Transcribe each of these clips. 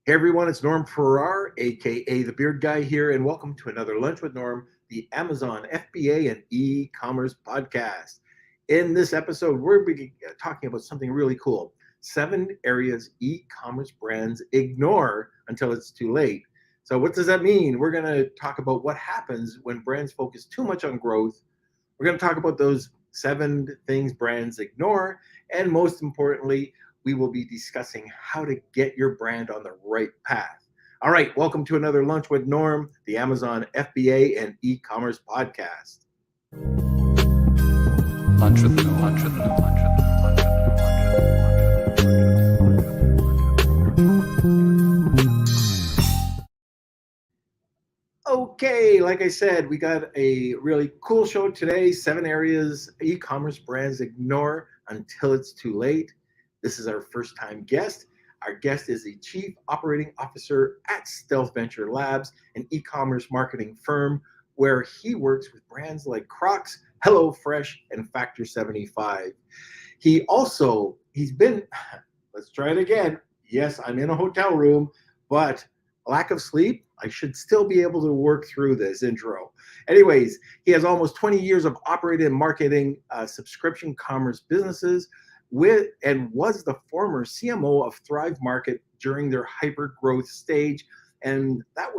Hey everyone, it's Norm Farrar, aka the Beard Guy here, and welcome to another Lunch with Norm, the Amazon FBA and e-commerce podcast. In this episode, we're talking about something really cool: 7 areas e-commerce brands ignore until it's too late. So, what does that mean? We're going to talk about what happens when brands focus too much on growth. We're going to talk about those 7 things brands ignore, and most importantly, we will be discussing how to get your brand on the right path. All right, welcome to another Lunch with Norm, the Amazon FBA and e-commerce podcast. Lunch with Norm. Lunch with Norm. Lunch with Norm. Lunch with Norm. Okay, like I said, we got a really cool show today. 7 areas e-commerce brands ignore until it's too late. This is our first time guest. Our guest is the Chief Operating Officer at Stealth Venture Labs, an e-commerce marketing firm where he works with brands like Crocs, HelloFresh, and Factor 75. He's been, let's try it again. Yes, I'm in a hotel room, but lack of sleep, I should still be able to work through this intro. Anyways, he has almost 20 years of operating and marketing subscription commerce businesses and was the former CMO of Thrive Market during their hyper growth stage. And that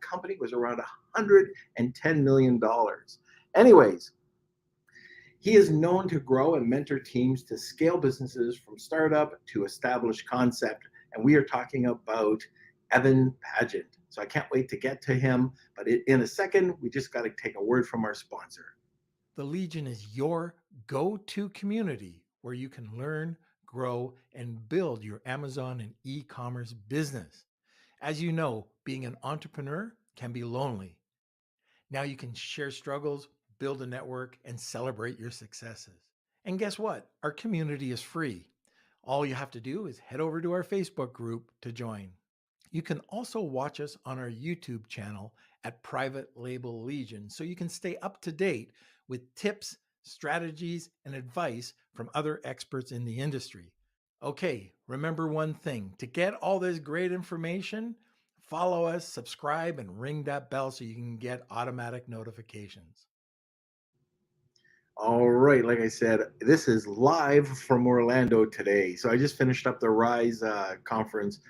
company was around $110 million. Anyways, he is known to grow and mentor teams to scale businesses from startup to established concept. And we are talking about Evan Padgett. So I can't wait to get to him. But in a second, we just got to take a word from our sponsor. The Legion is your go-to community where you can learn, grow, and build your Amazon and e-commerce business. As you know, being an entrepreneur can be lonely. Now you can share struggles, build a network, and celebrate your successes. And guess what? Our community is free. All you have to do is head over to our Facebook group to join. You can also watch us on our YouTube channel at Private Label Legion so you can stay up to date with tips, strategies, and advice from other experts in the industry. Okay, remember one thing: to get all this great information, follow us, subscribe, and ring that bell so you can get automatic notifications. All right, like I said, this is live from Orlando today. So I just finished up the Rise conference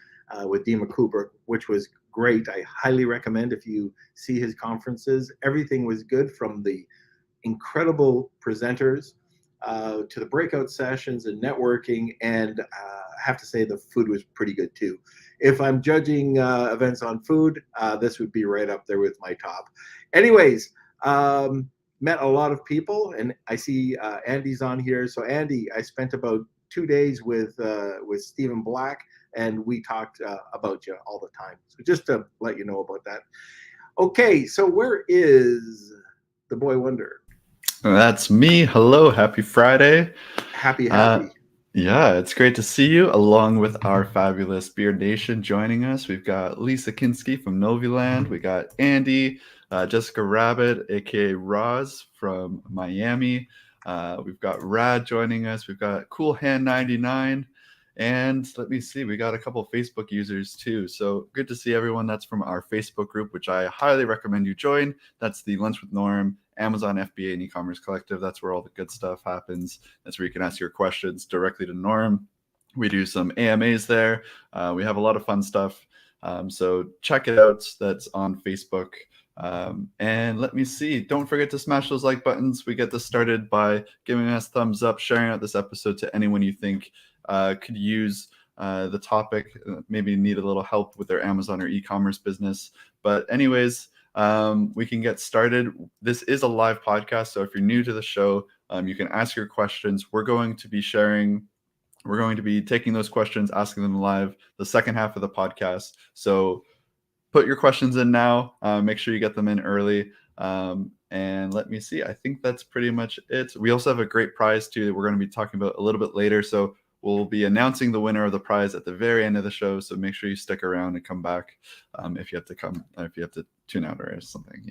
with Dima Cooper, which was great. I highly recommend if you see his conferences. Everything was good, from the incredible presenters to the breakout sessions and networking. And I have to say the food was pretty good too. If I'm judging events on food, this would be right up there with my top. Anyways, met a lot of people, and I see Andy's on here. So Andy, I spent about 2 days with Stephen Black, and we talked about you all the time. So just to let you know about that. Okay, so where is the boy wonder? That's me. Hello, happy Friday. Happy. Yeah, it's great to see you, along with our fabulous Beard Nation joining us. We've got Lisa Kinsky from Noviland. We got Andy, Jessica Rabbit, aka Roz from Miami. We've got Rad joining us. We've got Cool Hand 99. And let me see, we got a couple Facebook users too. So good to see everyone that's from our Facebook group, which I highly recommend you join. That's the Lunch with Norm, Amazon FBA and e-commerce collective. That's where all the good stuff happens. That's where you can ask your questions directly to Norm. We do some AMAs there. We have a lot of fun stuff. So check it out. That's on Facebook. And let me see. Don't forget to smash those like buttons. We get this started by giving us thumbs up, sharing out this episode to anyone you think could use the topic, maybe need a little help with their Amazon or e-commerce business. But anyways, we can get started. This is a live podcast, so if you're new to the show, you can ask your questions. We're going to be taking those questions, asking them live the second half of the podcast. So put your questions in now. Make sure you get them in early. And let me see. I think that's pretty much it. We also have a great prize too that we're going to be talking about a little bit later. So we'll be announcing the winner of the prize at the very end of the show. So make sure you stick around and come back if you have to tune out or something,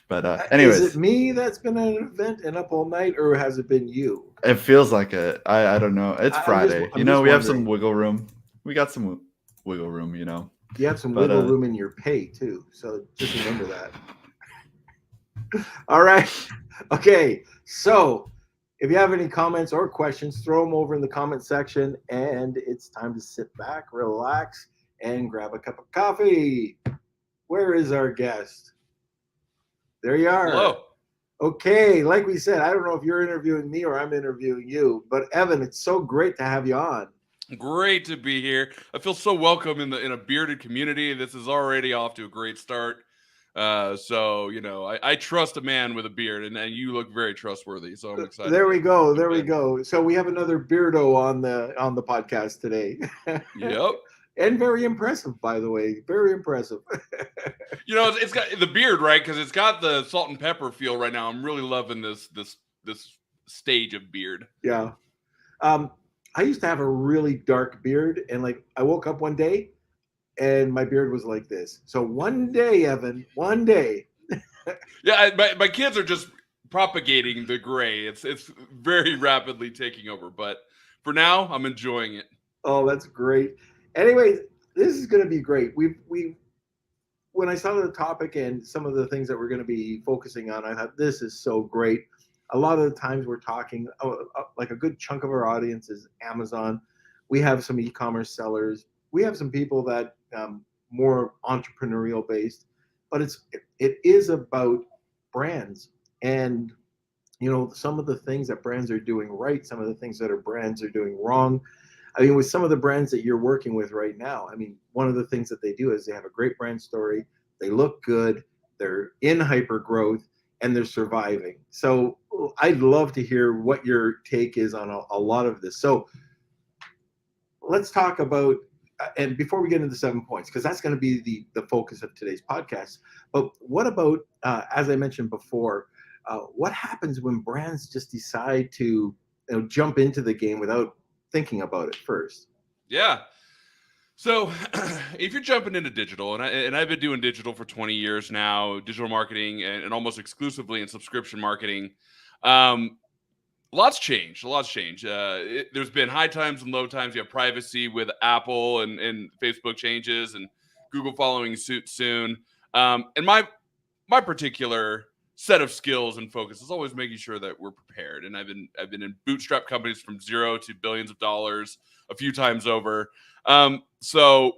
But anyways, is it me that's been at an event and up all night, or has it been you? It feels like it. I don't know. It's Friday. I'm just we have some wondering. wiggle room. We got some wiggle room, You have some But wiggle room in your pay too. So just remember that. All right. Okay. So if you have any comments or questions, throw them over in the comment section. And it's time to sit back, relax, and grab a cup of coffee. Where is our guest? There you are. Hello. Okay. Like we said, I don't know if you're interviewing me or I'm interviewing you, but Evan, it's so great to have you on. Great to be here. I feel so welcome in a bearded community. This is already off to a great start. So I trust a man with a beard, and you look very trustworthy. So I'm excited. There we go. There we go. So we have another beardo on the podcast today. Yep. And very impressive, by the way. Very impressive. It's got the beard, right? Because it's got the salt and pepper feel right now. I'm really loving this stage of beard. Yeah. I used to have a really dark beard, and like I woke up one day and my beard was like this. So one day, Evan, one day. Yeah, my kids are just propagating the gray. It's very rapidly taking over, but for now, I'm enjoying it. Oh, that's great. Anyway, this is going to be great. We when I saw the topic and some of the things that we're going to be focusing on, I thought this is so great. A lot of the times we're talking, like a good chunk of our audience is Amazon. We have some e-commerce sellers. We have some people that more entrepreneurial based, but it is about brands and some of the things that brands are doing right, some of the things that brands are doing wrong. I mean, with some of the brands that you're working with right now, I mean, one of the things that they do is they have a great brand story. They look good. They're in hyper growth and they're surviving. So I'd love to hear what your take is on a lot of this. So let's talk about, and before we get into 7 points, because that's going to be the focus of today's podcast. But what about, as I mentioned before, what happens when brands just decide to jump into the game without thinking about it first? Yeah. So if you're jumping into digital, and I've been doing digital for 20 years now, digital marketing and almost exclusively in subscription marketing, lots changed. There's been high times and low times. You have privacy with Apple and Facebook changes and Google following suit soon. And my particular set of skills and focus is always making sure that we're prepared. And I've been in bootstrap companies from zero to billions of dollars a few times over. So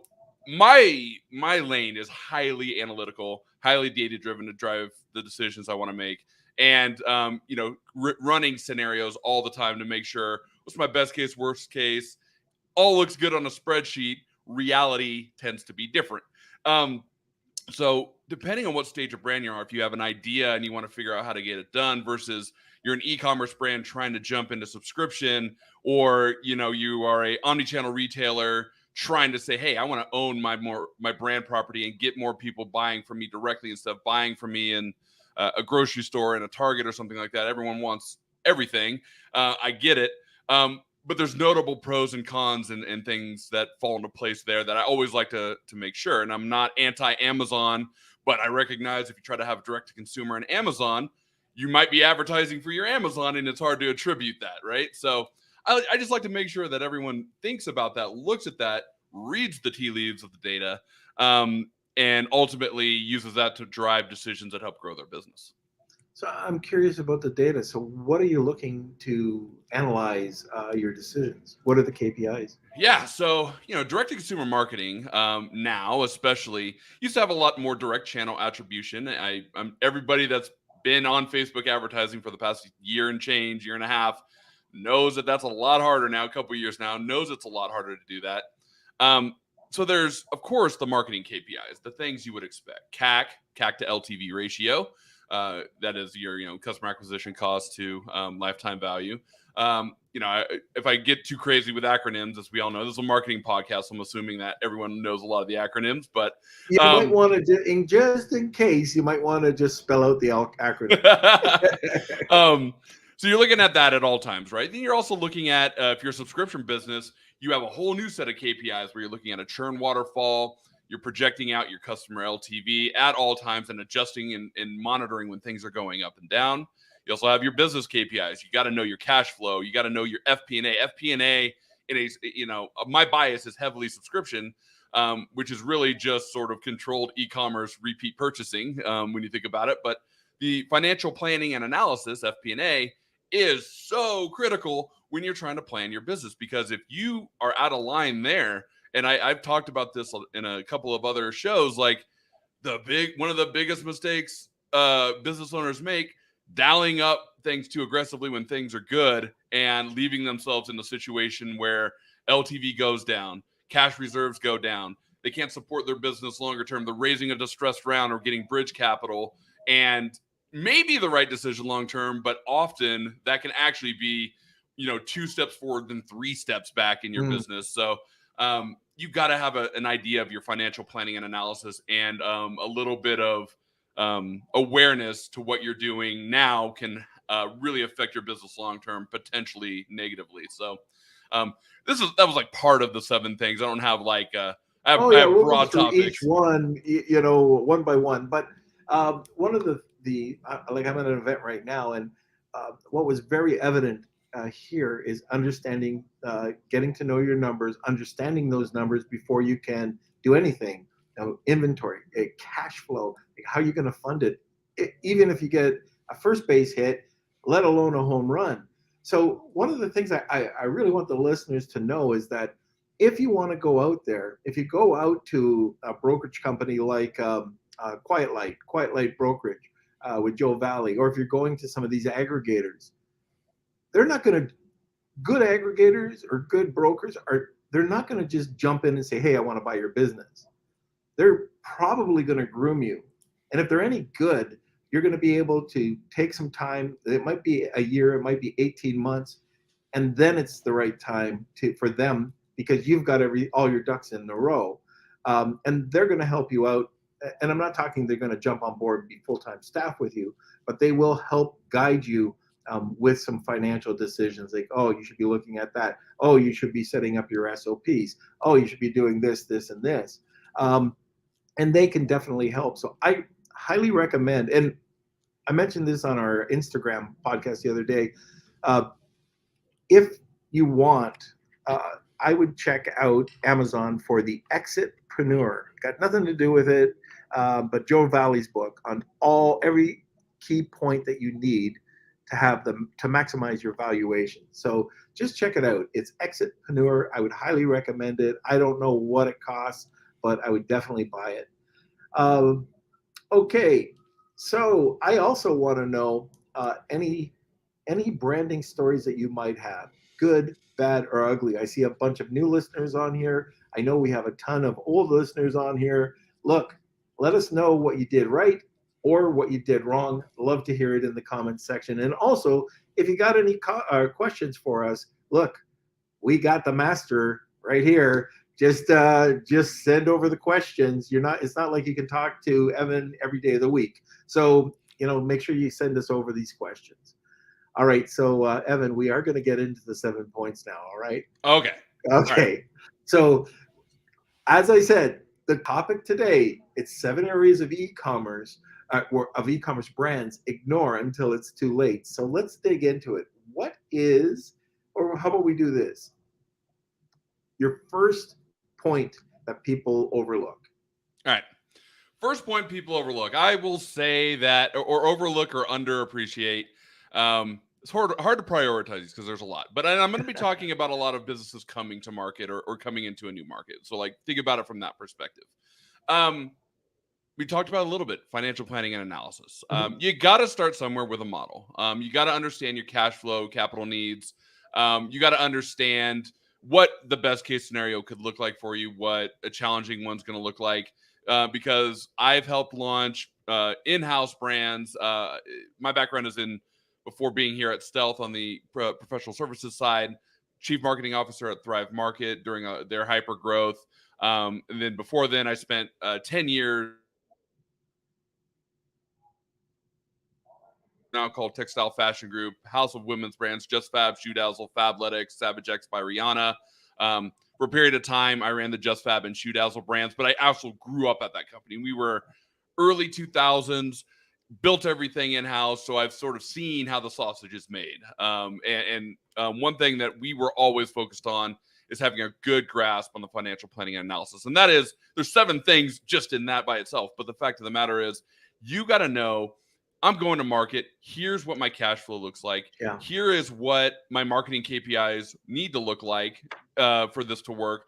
my lane is highly analytical, highly data driven to drive the decisions I want to make, and running scenarios all the time to make sure what's my best case, worst case. All looks good on a spreadsheet. Reality tends to be different. So depending on what stage of brand you are, if you have an idea and you want to figure out how to get it done versus you're an e-commerce brand trying to jump into subscription, or you are a omnichannel retailer trying to say, hey, I want to own my brand property and get more people buying from me directly instead of buying from me in a grocery store and a Target or something like that. Everyone wants everything. I get it. But there's notable pros and cons and things that fall into place there that I always like to make sure. And I'm not anti-Amazon, but I recognize if you try to have direct-to-consumer on Amazon, you might be advertising for your Amazon, and it's hard to attribute that, right? So I just like to make sure that everyone thinks about that, looks at that, reads the tea leaves of the data, and ultimately uses that to drive decisions that help grow their business. So I'm curious about the data. So what are you looking to analyze your decisions? What are the KPIs? Yeah, so direct-to-consumer marketing now, especially, used to have a lot more direct channel attribution. I'm everybody that's been on Facebook advertising for the past year and a half, knows that that's a lot harder now. A couple of years now, knows it's a lot harder to do that. So there's, of course, the marketing KPIs, the things you would expect: CAC to LTV ratio. That is your customer acquisition cost to lifetime value. If I get too crazy with acronyms, as we all know, this is a marketing podcast, so I'm assuming that everyone knows a lot of the acronyms. But you might want to, just in case, you might want to just spell out the acronym. So you're looking at that at all times, right? Then you're also looking at, if you're a subscription business, you have a whole new set of KPIs where you're looking at a churn waterfall. You're projecting out your customer LTV at all times and adjusting and monitoring when things are going up and down. You also have your business KPIs. You got to know your cash flow. You got to know your FP&A. FP&A in a, my bias is heavily subscription, which is really just sort of controlled e-commerce repeat purchasing when you think about it. But the financial planning and analysis, FP&A, is so critical when you're trying to plan your business, because if you are out of line there, and I've talked about this in a couple of other shows, like one of the biggest mistakes business owners make, dialing up things too aggressively when things are good and leaving themselves in a situation where LTV goes down, cash reserves go down, they can't support their business longer term, they're raising a distressed round or getting bridge capital, and maybe the right decision long term, but often that can actually be 2 steps forward than 3 steps back in your business. So you've got to have an idea of your financial planning and analysis, and a little bit of awareness to what you're doing now can really affect your business long term, potentially negatively. So that was like part of the 7 things. I don't have like I have we'll broad go through topics. each one, one by one. But one of the like, I'm at an event right now, and what was very evident here is understanding, getting to know your numbers, understanding those numbers before you can do anything. Inventory, cash flow, how you're going to fund it, even if you get a first base hit, let alone a home run. So one of the things I really want the listeners to know is that if you want to go out there, if you go out to a brokerage company like Quiet Light Brokerage with Joe Valley, or if you're going to some of these aggregators, they're not going to, good aggregators or good brokers they're not going to just jump in and say, hey, I want to buy your business. They're probably going to groom you. And if they're any good, you're going to be able to take some time. It might be a year, it might be 18 months, and then it's the right time for them, because you've got all your ducks in a row. And they're going to help you out. And I'm not talking they're going to jump on board and be full-time staff with you, but they will help guide you with some financial decisions, like, oh, you should be looking at that. Oh, you should be setting up your SOPs. Oh, you should be doing this, this, and this. And they can definitely help. So I highly recommend, and I mentioned this on our Instagram podcast the other day, if you want, I would check out Amazon for the Exitpreneur. Got nothing to do with it, but Joe Valley's book on every key point that you need to have them to maximize your valuation. So just check it out. It's Exitpreneur. I would highly recommend it. I don't know what it costs, but I would definitely buy it. Okay, so I also want to know any branding stories that you might have, good, bad, or ugly. I see a bunch of new listeners on here. I know we have a ton of old listeners on here. Look, let us know what you did right or what you did wrong. Love to hear it in the comments section. And also, if you got any questions for us, look, we got the master right here. Just send over the questions. It's not like you can talk to Evan every day of the week. So, make sure you send us over these questions. All right. So, Evan, we are going to get into the 7 points now. All right. Okay. Right. So, as I said, the topic today, it's 7 areas of e-commerce, of e-commerce brands ignore until it's too late. So let's dig into it. Or how about we do this? Your first point that people overlook. All right. First point people overlook. I will say that, or overlook or underappreciate. It's hard to prioritize because there's a lot. But I'm going to be talking about a lot of businesses coming to market or coming into a new market. So like think about it from that perspective. We talked about a little bit financial planning and analysis. You got to start somewhere with a model. You got to understand your cash flow, capital needs. You got to understand what the best case scenario could look like for you, what a challenging one's going to look like. Because I've helped launch in-house brands. My background is before being here at Stealth on the professional services side, chief marketing officer at Thrive Market during their hyper growth. And then before then, I spent 10 years now called Textile Fashion Group, House of Women's Brands, Just Fab, Shoe Dazzle, Fabletics, Savage X by Rihanna. For a period of time, I ran the Just Fab and Shoe Dazzle brands, but I also grew up at that company. We were early 2000s, built everything in-house, so I've sort of seen how the sausage is made. And one thing that we were always focused on is having a good grasp on the financial planning and analysis. And that is, there's 7 things just in that by itself. But the fact of the matter is, you got to know, I'm going to market. Here's what my cash flow looks like. Yeah. Here is what my marketing KPIs need to look like for this to work.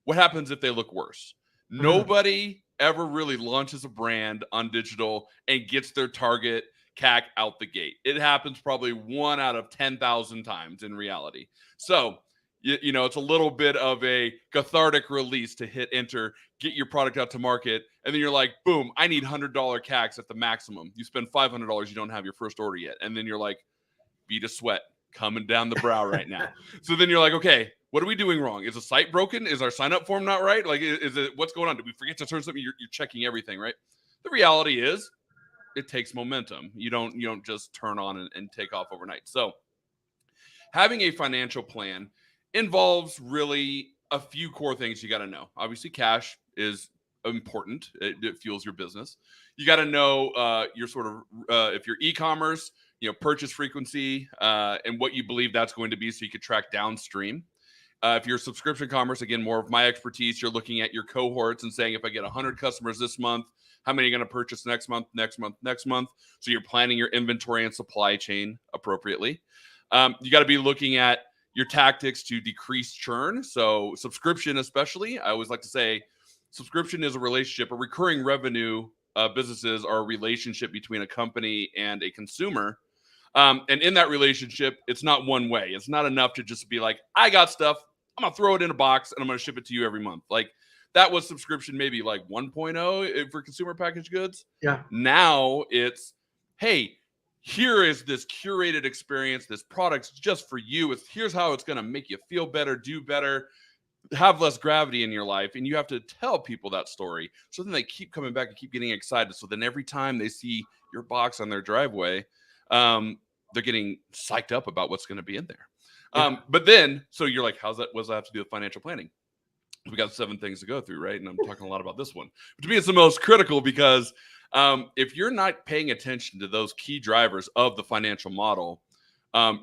What happens if they look worse? Nobody ever really launches a brand on digital and gets their target CAC out the gate. It happens probably 1 out of 10,000 times in reality. So, you know, it's a little bit of a cathartic release to hit enter, get your product out to market, and then you're like, boom, I need $100 CACs at the maximum. You spend $500, you don't have your first order yet. And then you're like, beat a sweat coming down the brow right now. So then you're like, okay, what are we doing wrong? Is the site broken? Is our sign up form not right? Like, is it, what's going on? Did we forget to turn something? You're checking everything, right? The reality is it takes momentum. You don't just turn on and take off overnight. So having a financial plan involves really a few core things you got to know. Obviously, cash is important. It fuels your business. You got to know your sort of, if you're e-commerce, you know, purchase frequency and what you believe that's going to be so you could track downstream. If you're subscription commerce, again, more of my expertise, you're looking at your cohorts and saying, if I get 100 customers this month, how many are going to purchase next month, next month, next month? So you're planning your inventory and supply chain appropriately. You got to be looking at your tactics to decrease churn. So subscription especially, I always like to say subscription is a relationship. A recurring revenue businesses are a relationship between a company and a consumer. And in that relationship, it's not one way. It's not enough to just be like, I got stuff, I'm going to throw it in a box and I'm going to ship it to you every month. Like that was subscription maybe like 1.0 for consumer packaged goods. Yeah. Now it's, hey, here is this curated experience. This product's just for you. Here's how it's going to make you feel better, do better, have less gravity in your life. And you have to tell people that story. So then they keep coming back and keep getting excited. So then every time they see your box on their driveway, they're getting psyched up about what's going to be in there. But then, so you're like, what does that have to do with financial planning? We got 7 things to go through, right? And I'm talking a lot about this one. But to me, it's the most critical because if you're not paying attention to those key drivers of the financial model,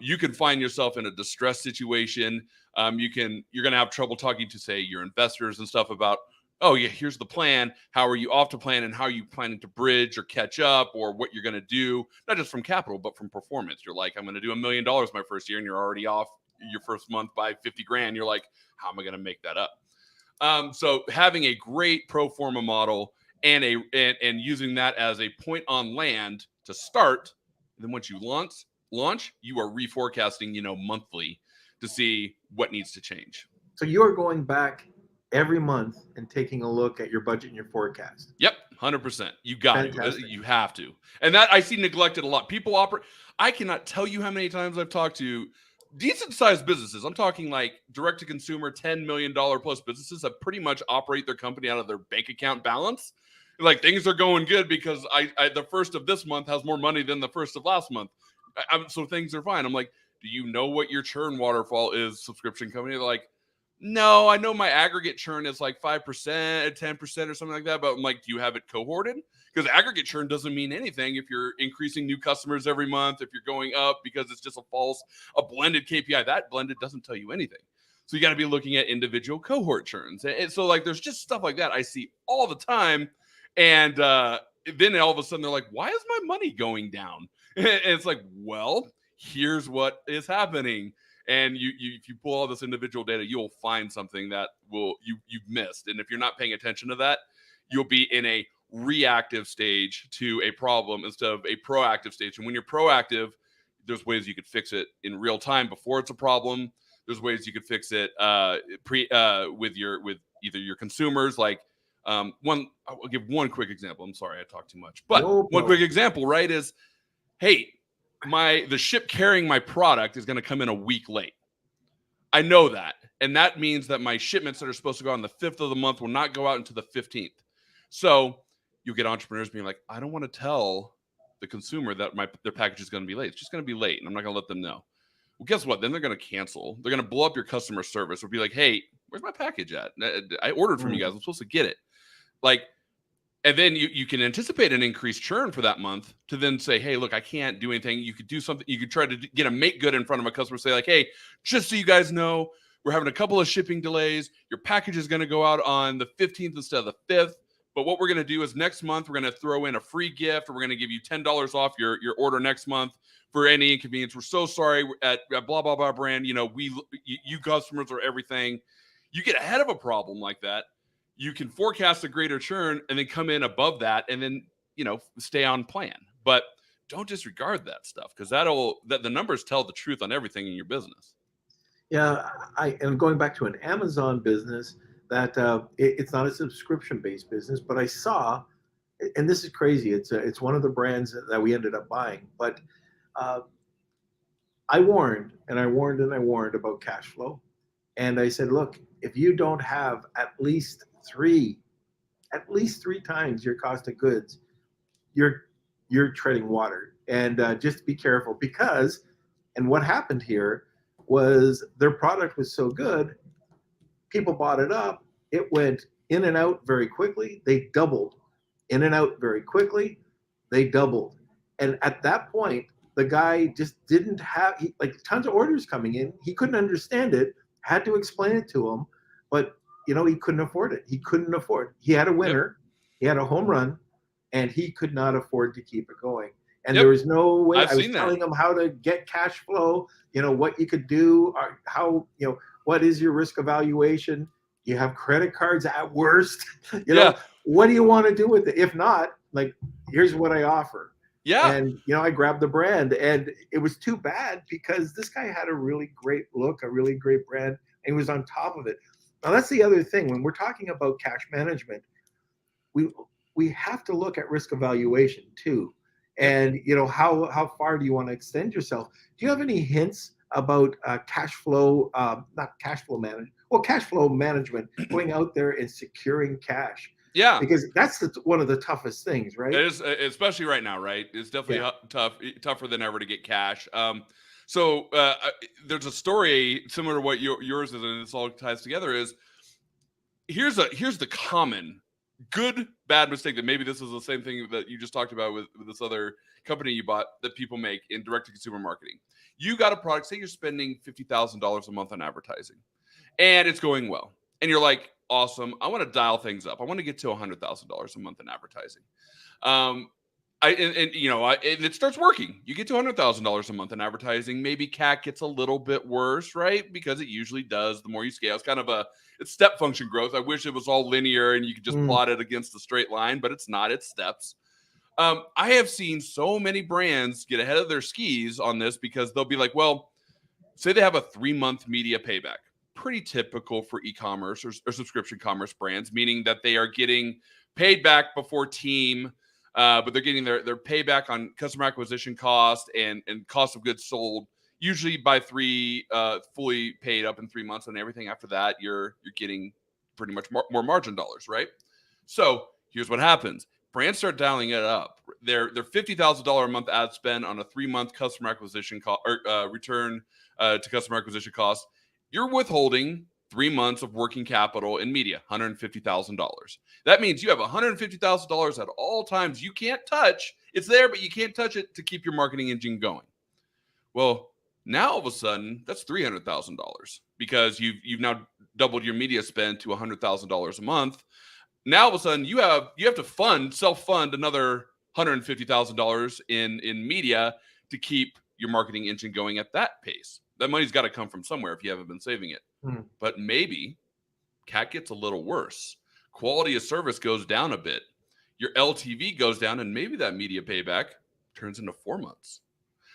you can find yourself in a distressed situation. You're going to have trouble talking to, say, your investors and stuff about, oh, yeah, here's the plan. How are you off to plan and how are you planning to bridge or catch up or what you're going to do, not just from capital, but from performance. You're like, I'm going to do $1 million my first year and you're already off your first month by 50 grand. You're like, how am I going to make that up? So having a great pro forma model and using that as a point on land to start, and then once you launch, you are reforecasting, monthly to see what needs to change. So you are going back every month and taking a look at your budget and your forecast. Yep, 100%. You got Fantastic. to. You have to. And that I see neglected a lot. People operate. I cannot tell you how many times I've talked to decent sized businesses. I'm talking like direct to consumer, $10 million plus businesses that pretty much operate their company out of their bank account balance. Like things are going good because I the first of this month has more money than the first of last month. So things are fine. I'm like, do you know what your churn waterfall is, subscription company? They're like, no, I know my aggregate churn is like 5%, 10% or something like that. But I'm like, do you have it cohorted? Because aggregate churn doesn't mean anything if you're increasing new customers every month, if you're going up because it's just a blended KPI. That blended doesn't tell you anything. So you got to be looking at individual cohort churns. And so like, there's just stuff like that I see all the time. And then all of a sudden they're like, why is my money going down? And it's like, well, here's what is happening. And if you pull all this individual data, you'll find something that you've missed. And if you're not paying attention to that, you'll be in a reactive stage to a problem instead of a proactive stage. And when you're proactive, there's ways you could fix it in real time before it's a problem. There's ways you could fix it with either your consumers. Like I'll give one quick example. I'm sorry I talked too much, but one quick example, right, is, hey, the ship carrying my product is going to come in a week late. I know that. And that means that my shipments that are supposed to go on the 5th of the month will not go out until the 15th. So you get entrepreneurs being like, I don't want to tell the consumer that their package is going to be late. It's just going to be late and I'm not going to let them know. Well, guess what? Then they're going to cancel. They're going to blow up your customer service. Or be like, hey, where's my package at? I ordered from you guys. I'm supposed to get it. Like, and then you can anticipate an increased churn for that month to then say, hey, look, I can't do anything. You could do something. You could try to get a make good in front of a customer. Say like, hey, just so you guys know, we're having a couple of shipping delays. Your package is going to go out on the 15th instead of the 5th. But what we're going to do is next month, we're going to throw in a free gift. Or we're going to give you $10 off your order next month for any inconvenience. We're so sorry at blah, blah, blah brand. You know, you customers are everything. You get ahead of a problem like that. You can forecast a greater churn and then come in above that and then, you know, stay on plan. But don't disregard that stuff because the numbers tell the truth on everything in your business. Yeah, I am going back to an Amazon business that it's not a subscription-based business, but I saw, and this is crazy. It's one of the brands that we ended up buying, but I warned and I warned and I warned about cash flow, and I said, look, if you don't have at least three times your cost of goods, you're treading water, and just be careful because, and what happened here was their product was so good, people bought it up. It went in and out very quickly. They doubled. In and out very quickly. They doubled. And at that point, the guy just didn't have, like tons of orders coming in. He couldn't understand it, had to explain it to him, but you know, he couldn't afford it. He couldn't afford. He had a winner. Yep. He had a home run, and he could not afford to keep it going. And there was no way. I was telling him how to get cash flow, you know, what you could do, or how, you know, what is your risk evaluation? You have credit cards at worst. You know, what do you want to do with it? If not, like, here's what I offer. Yeah. And, you know, I grabbed the brand, and it was too bad because this guy had a really great look, a really great brand, and he was on top of it. Now, that's the other thing. When we're talking about cash management, we have to look at risk evaluation too. And, you know, how far do you want to extend yourself? Do you have any hints about cash flow, not cash flow management, well, cash flow management, going out there and securing cash? Yeah. Because that's one of the toughest things, right? It is, especially right now, right? It's definitely tougher than ever to get cash. So there's a story similar to what yours is, and this all ties together, is here's the common good, bad mistake that maybe this is the same thing that you just talked about with this other company you bought that people make in direct-to-consumer marketing. You got a product, say you're spending $50,000 a month on advertising, and it's going well. And you're like, awesome, I want to dial things up. I want to get to $100,000 a month in advertising. And it starts working. You get to $100,000 a month in advertising. Maybe CAC gets a little bit worse, right? Because it usually does. The more you scale, it's kind of it's step function growth. I wish it was all linear and you could just plot it against a straight line, but it's not. It's steps. I have seen so many brands get ahead of their skis on this because they'll be like, well, say they have a 3-month media payback. Pretty typical for e-commerce or subscription commerce brands, meaning that they are getting paid back before team, but they're getting their payback on customer acquisition cost and cost of goods sold, usually by fully paid up in 3 months, and everything after that you're getting pretty much more margin dollars, right? So here's what happens: brands start dialing it up. Their $50,000 a month ad spend on a 3-month customer acquisition cost or return to customer acquisition cost. You're withholding 3 months of working capital in media, $150,000. That means you have $150,000 at all times you can't touch. It's there, but you can't touch it to keep your marketing engine going. Well, now all of a sudden, that's $300,000 because you've now doubled your media spend to $100,000 a month. Now all of a sudden, you have to self-fund another $150,000 in media to keep your marketing engine going at that pace. That money's got to come from somewhere if you haven't been saving it. But maybe CAC gets a little worse. Quality of service goes down a bit. Your LTV goes down, and maybe that media payback turns into 4 months.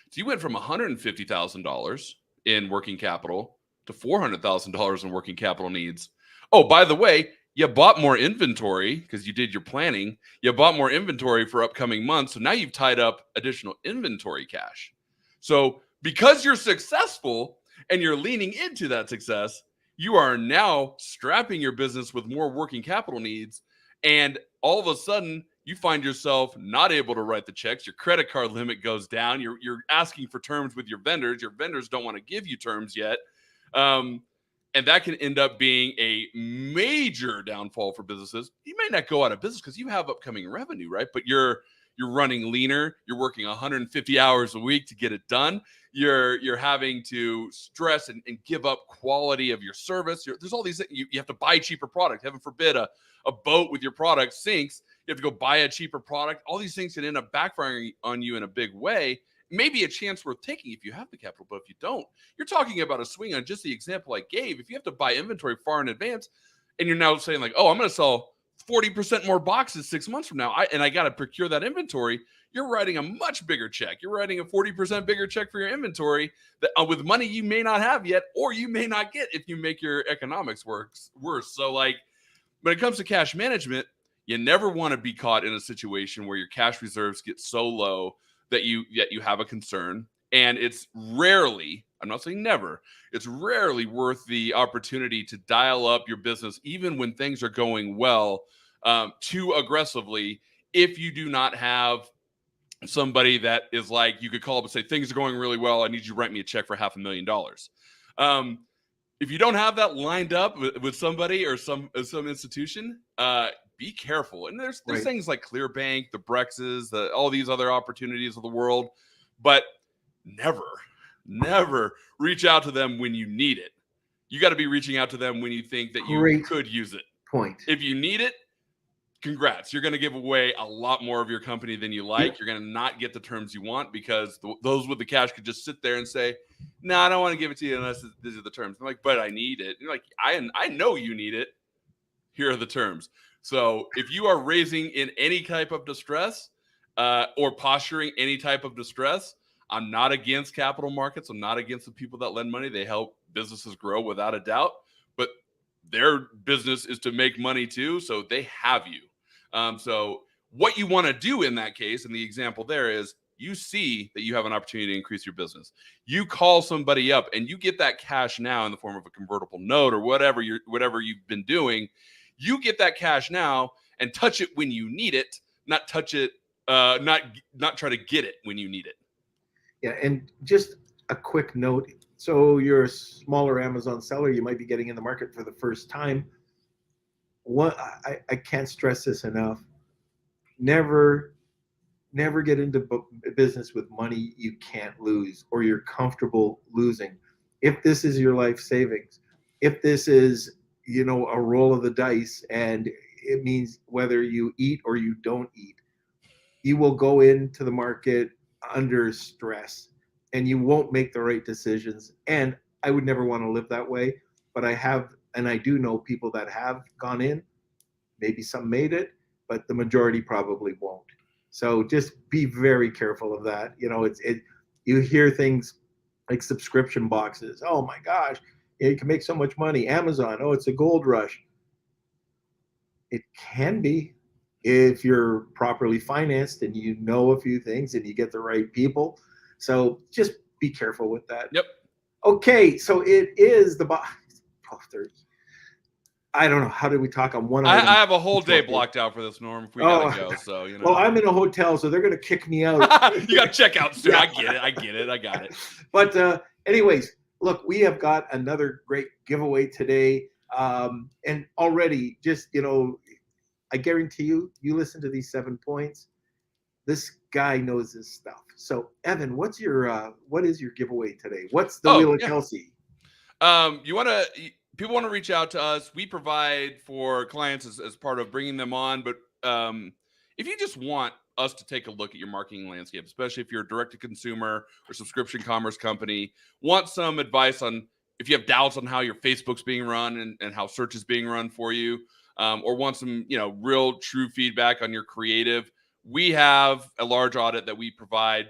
So you went from $150,000 in working capital to $400,000 in working capital needs. Oh, by the way, you bought more inventory because you did your planning. You bought more inventory for upcoming months. So now you've tied up additional inventory cash. So because you're successful and you're leaning into that success, you are now strapping your business with more working capital needs. And all of a sudden, you find yourself not able to write the checks. Your credit card limit goes down. You're asking for terms with your vendors. Your vendors don't want to give you terms yet. And that can end up being a major downfall for businesses. You may not go out of business because you have upcoming revenue, right? But you're You're running leaner. You're working 150 hours a week to get it done. You're having to stress and give up quality of your service. There's all these things. You have to buy cheaper product. Heaven forbid a boat with your product sinks. You have to go buy a cheaper product. All these things can end up backfiring on you in a big way. Maybe a chance worth taking if you have the capital, but if you don't, you're talking about a swing on just the example I gave. If you have to buy inventory far in advance and you're now saying like, oh, I'm going to sell 40% more boxes 6 months from now, I got to procure that inventory, you're writing a much bigger check. You're writing a 40% bigger check for your inventory that with money you may not have yet, or you may not get if you make your economics worse. So like when it comes to cash management, you never want to be caught in a situation where your cash reserves get so low that you have a concern. And it's rarely, I'm not saying never, it's rarely worth the opportunity to dial up your business, even when things are going well, too aggressively, if you do not have somebody that is like, you could call up and say, things are going really well, I need you to write me a check for $500,000. If you don't have that lined up with somebody or some institution, be careful. And there's Right. things like Clearbank, the Brexes, all these other opportunities of the world, but never reach out to them when you need it. You got to be reaching out to them when you think that you Great could use it. point. If you need it, congrats. You're going to give away a lot more of your company than you like. Yep. You're going to not get the terms you want because those with the cash could just sit there and say, no, I don't want to give it to you unless these are the terms. I'm like, but I need it. You're like, I know you need it. Here are the terms. So if you are raising in any type of distress or posturing any type of distress, I'm not against capital markets. I'm not against the people that lend money. They help businesses grow without a doubt, but their business is to make money too. So they have you. So what you want to do in that case, and the example there is, you see that you have an opportunity to increase your business. You call somebody up and you get that cash now in the form of a convertible note or whatever you've been doing. You get that cash now and touch it when you need it, not touch it, not try to get it when you need it. Yeah, and just a quick note. So you're a smaller Amazon seller. You might be getting in the market for the first time. I can't stress this enough. Never get into business with money you can't lose or you're comfortable losing. If this is your life savings, if this is, a roll of the dice and it means whether you eat or you don't eat, you will go into the market under stress and you won't make the right decisions. And I would never want to live that way, but I do know people that have gone in. Maybe some made it, but the majority probably won't. So just be very careful of that. You hear things like subscription boxes. Oh my gosh, you can make so much money. Amazon, oh, it's a gold rush. It can be if you're properly financed and you know a few things and you get the right people. So just be careful with that. Yep. Okay, so it is the box. 12:30. I don't know. How did we talk on one I item? have a whole day blocked out for this, Norm. If we gotta go, so Well, I'm in a hotel, so they're gonna kick me out. You got checkouts soon. Yeah. I get it. I got it. But anyways, look, we have got another great giveaway today, and already, just I guarantee you listen to these 7 points. This guy knows his stuff. So, Evan, what is your giveaway today? What's the Wheel of Kelsey? People want to reach out to us. We provide for clients as part of bringing them on. But if you just want us to take a look at your marketing landscape, especially if you're a direct-to-consumer or subscription commerce company, want some advice on if you have doubts on how your Facebook's being run and how search is being run for you, or want some real true feedback on your creative, we have a large audit that we provide.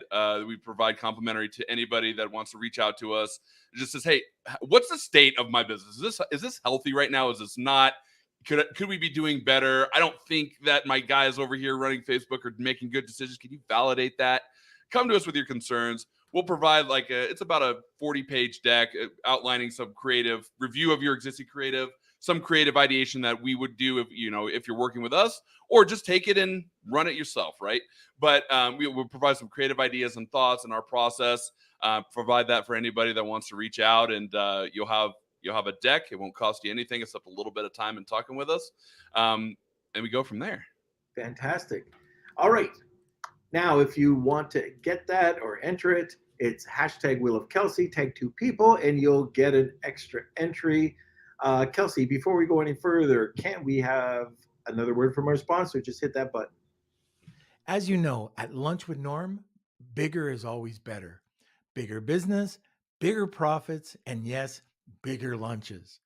We provide complimentary to anybody that wants to reach out to us. It just says, hey, what's the state of my business? Is this healthy right now? Is this not? Could we be doing better? I don't think that my guys over here running Facebook are making good decisions. Can you validate that? Come to us with your concerns. We'll provide it's about a 40-page deck outlining some creative review of your existing creative, some creative ideation that we would do if you're working with us, or just take it and run it yourself, right? But we will provide some creative ideas and thoughts in our process. Provide that for anybody that wants to reach out, and you'll have a deck. It won't cost you anything except a little bit of time and talking with us, and we go from there. Fantastic. All right. Now, if you want to get that or enter it, it's hashtag Wheel of Kelsey, tag 2 people, and you'll get an extra entry. Kelsey, before we go any further, can we have another word from our sponsor? Just hit that button. As you know, at Lunch with Norm, bigger is always better. Bigger business, bigger profits, and yes, bigger lunches.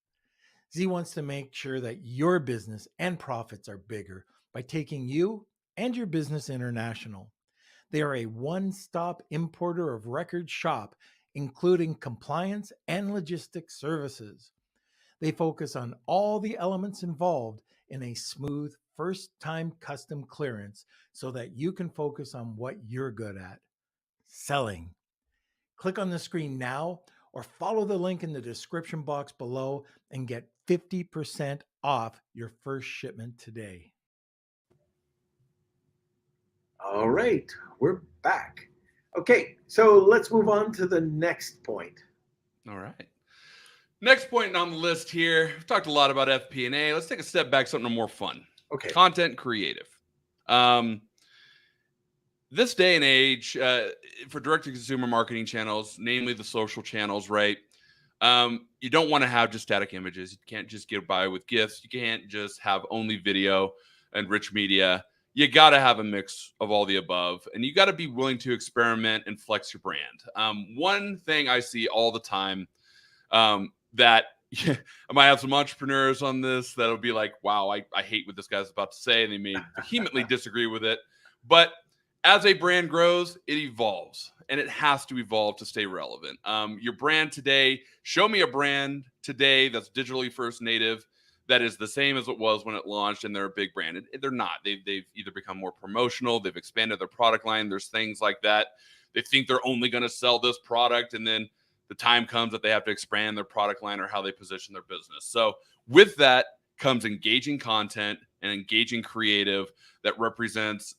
Z wants to make sure that your business and profits are bigger by taking you and your business international. They are a one-stop importer of record shop, including compliance and logistics services. They focus on all the elements involved in a smooth first-time custom clearance so that you can focus on what you're good at, selling. Click on the screen now or follow the link in the description box below and get 50% off your first shipment today. All right, we're back. Okay, so let's move on to the next point. All right. Next point on the list here. We've talked a lot about FP&A. Let's take a step back, something more fun. Okay. Content creative. This day and age, for direct-to-consumer marketing channels, namely the social channels, right? You don't want to have just static images. You can't just get by with GIFs. You can't just have only video and rich media. You got to have a mix of all the above, and you got to be willing to experiment and flex your brand. One thing I see all the time that I might have some entrepreneurs on this that'll be like, wow, I hate what this guy's about to say, and they may vehemently disagree with it. But as a brand grows, it evolves, and it has to evolve to stay relevant. Your brand today, show me a brand today that's digitally first native that is the same as it was when it launched, and they're a big brand. They're not. They've either become more promotional, they've expanded their product line. There's things like that. They think they're only going to sell this product, and then the time comes that they have to expand their product line or how they position their business. So with that comes engaging content and engaging creative that represents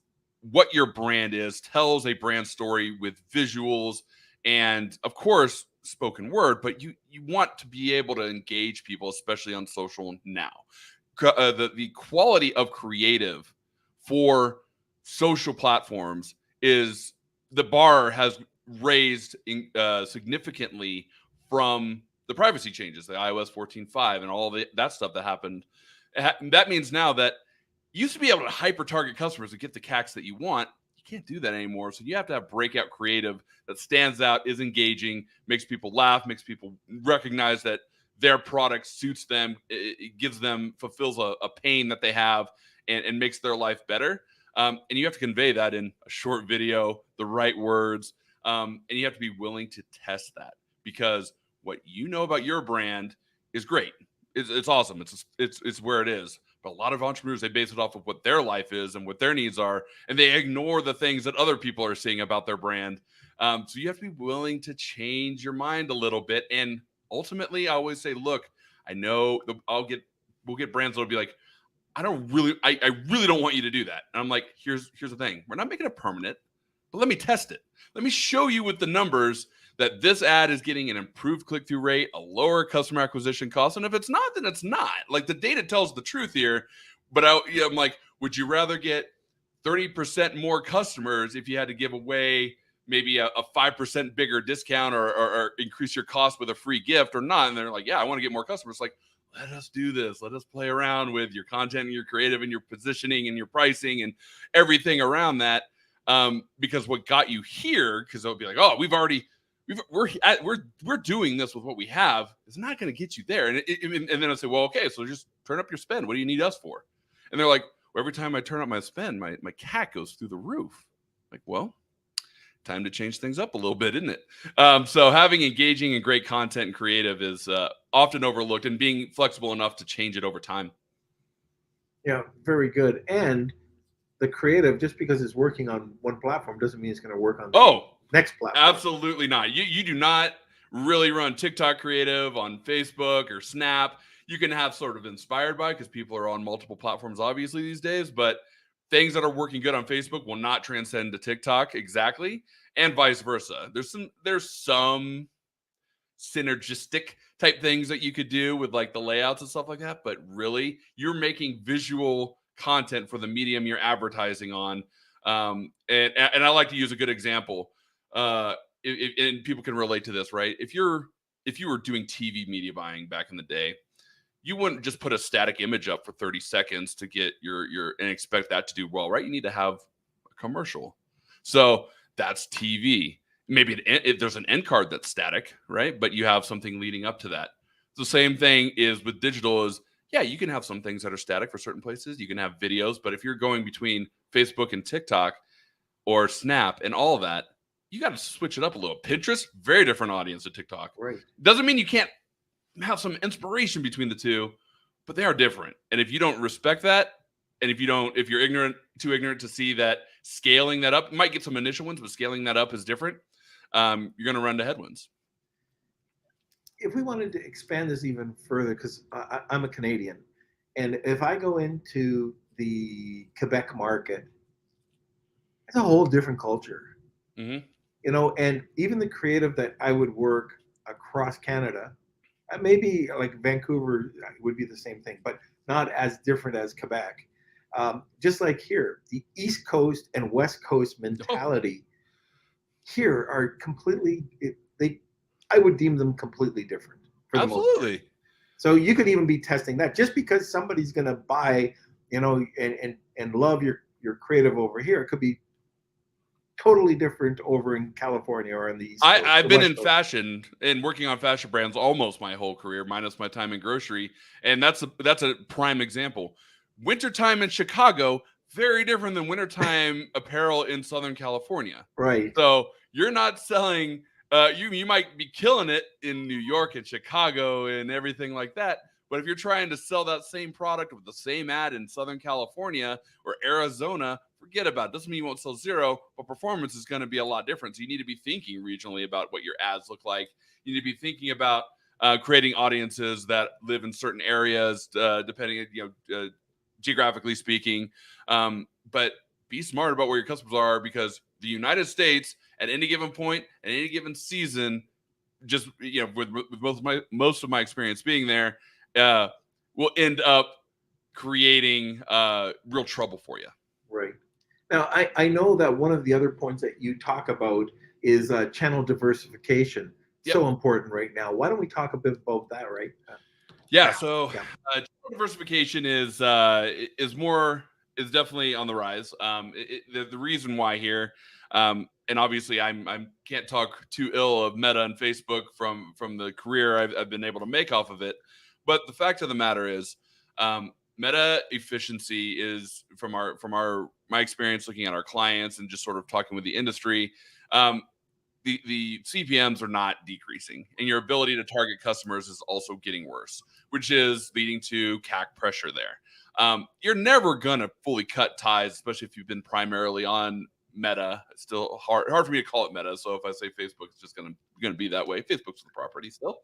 what your brand is, tells a brand story with visuals and, of course, spoken word, but you want to be able to engage people, especially on social now. The quality of creative for social platforms is, the bar has raised significantly from the privacy changes, the iOS 14.5 and all that stuff that happened. That means now that you used to be able to hyper target customers to get the CACs that you want. You can't do that anymore. So you have to have breakout creative that stands out, is engaging, makes people laugh, makes people recognize that their product suits them, it gives them, fulfills a pain that they have, and makes their life better. And you have to convey that in a short video, the right words, and you have to be willing to test that, because what you know about your brand is great. It's awesome. It's where it is. But a lot of entrepreneurs, they base it off of what their life is and what their needs are, and they ignore the things that other people are seeing about their brand. So you have to be willing to change your mind a little bit. And ultimately, I always say, look, I know we'll get brands that'll be like, I really don't want you to do that. And I'm like, here's the thing. We're not making it permanent, but let me test it. Let me show you with the numbers that this ad is getting an improved click-through rate, a lower customer acquisition cost. And if it's not, then it's not. Like, the data tells the truth here. But I'm like, would you rather get 30% more customers if you had to give away maybe a 5% bigger discount or increase your cost with a free gift or not? And they're like, yeah, I want to get more customers. Like, let us do this. Let us play around with your content and your creative and your positioning and your pricing and everything around that. Because what got you here, because they'll be like, oh, we're doing this with what we have, is not going to get you there. And then I say, well, okay, so just turn up your spend. What do you need us for? And they're like, well, every time I turn up my spend, my CAC goes through the roof. Like, well, time to change things up a little bit, isn't it? So having engaging and great content and creative is often overlooked, and being flexible enough to change it over time. Yeah, very good. And the creative, just because it's working on one platform doesn't mean it's going to work on the next platform. Absolutely not. You do not really run TikTok creative on Facebook or Snap. You can have sort of inspired by, because people are on multiple platforms obviously these days, but things that are working good on Facebook will not transcend to TikTok exactly, and vice versa. There's some synergistic type things that you could do with like the layouts and stuff like that, but really you're making visual content for the medium you're advertising on. And I like to use a good example. And people can relate to this, right? If you were doing TV media buying back in the day, you wouldn't just put a static image up for 30 seconds to get your and expect that to do well, right? You need to have a commercial. So that's TV. Maybe there's an end card that's static, right? But you have something leading up to that. The same thing is with digital is, yeah, you can have some things that are static for certain places. You can have videos, but if you're going between Facebook and TikTok or Snap and all of that, you got to switch it up a little. Pinterest, very different audience to TikTok. Right. Doesn't mean you can't have some inspiration between the two, but they are different. And if you don't respect that, and if you're too ignorant to see that scaling that up, you might get some initial ones, but scaling that up is different. You're going to run into headwinds. If we wanted to expand this even further, because I'm a Canadian, and if I go into the Quebec market, it's a whole different culture. Mm-hmm. You know, and even the creative that I would work across Canada, maybe like Vancouver would be the same thing, but not as different as Quebec. Just like here, the East Coast and West Coast mentality here are completely, I would deem them completely different. For Absolutely. The most part. So you could even be testing that just because somebody's going to buy, you know, and love your creative over here. It could be totally different over in California or in the East Coast. I've been in fashion and working on fashion brands almost my whole career, minus my time in grocery. And that's a prime example. Wintertime in Chicago, very different than wintertime apparel in Southern California. Right. So you're not selling, you might be killing it in New York and Chicago and everything like that. But if you're trying to sell that same product with the same ad in Southern California or Arizona, forget about it. Doesn't mean you won't sell zero, but performance is going to be a lot different. So you need to be thinking regionally about what your ads look like. You need to be thinking about creating audiences that live in certain areas, depending, geographically speaking. But be smart about where your customers are, because the United States at any given point, at any given season, just with most of my experience being there, will end up creating real trouble for you. Right. Now, I know that one of the other points that you talk about is channel diversification. Yep. So important right now. Why don't we talk a bit about that, right? Channel diversification is definitely on the rise. The reason why here, and obviously I can't talk too ill of Meta and Facebook from the career I've been able to make off of it, but the fact of the matter is, Meta efficiency is from my experience looking at our clients and just sort of talking with the industry. The CPMs are not decreasing, and your ability to target customers is also getting worse, which is leading to CAC pressure there. You're never gonna fully cut ties, especially if you've been primarily on Meta. It's still hard for me to call it Meta. So if I say Facebook, it's just gonna be that way. Facebook's the property still.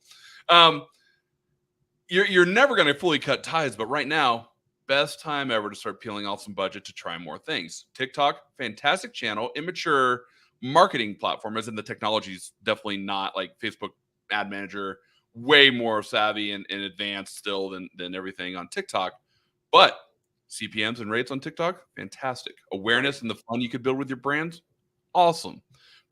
You're never gonna fully cut ties, but right now, best time ever to start peeling off some budget to try more things. TikTok, fantastic channel, immature marketing platform, as in the technology is definitely not like Facebook ad manager, way more savvy and advanced still than everything on TikTok. But CPMs and rates on TikTok, fantastic. Awareness and the fun you could build with your brands, awesome.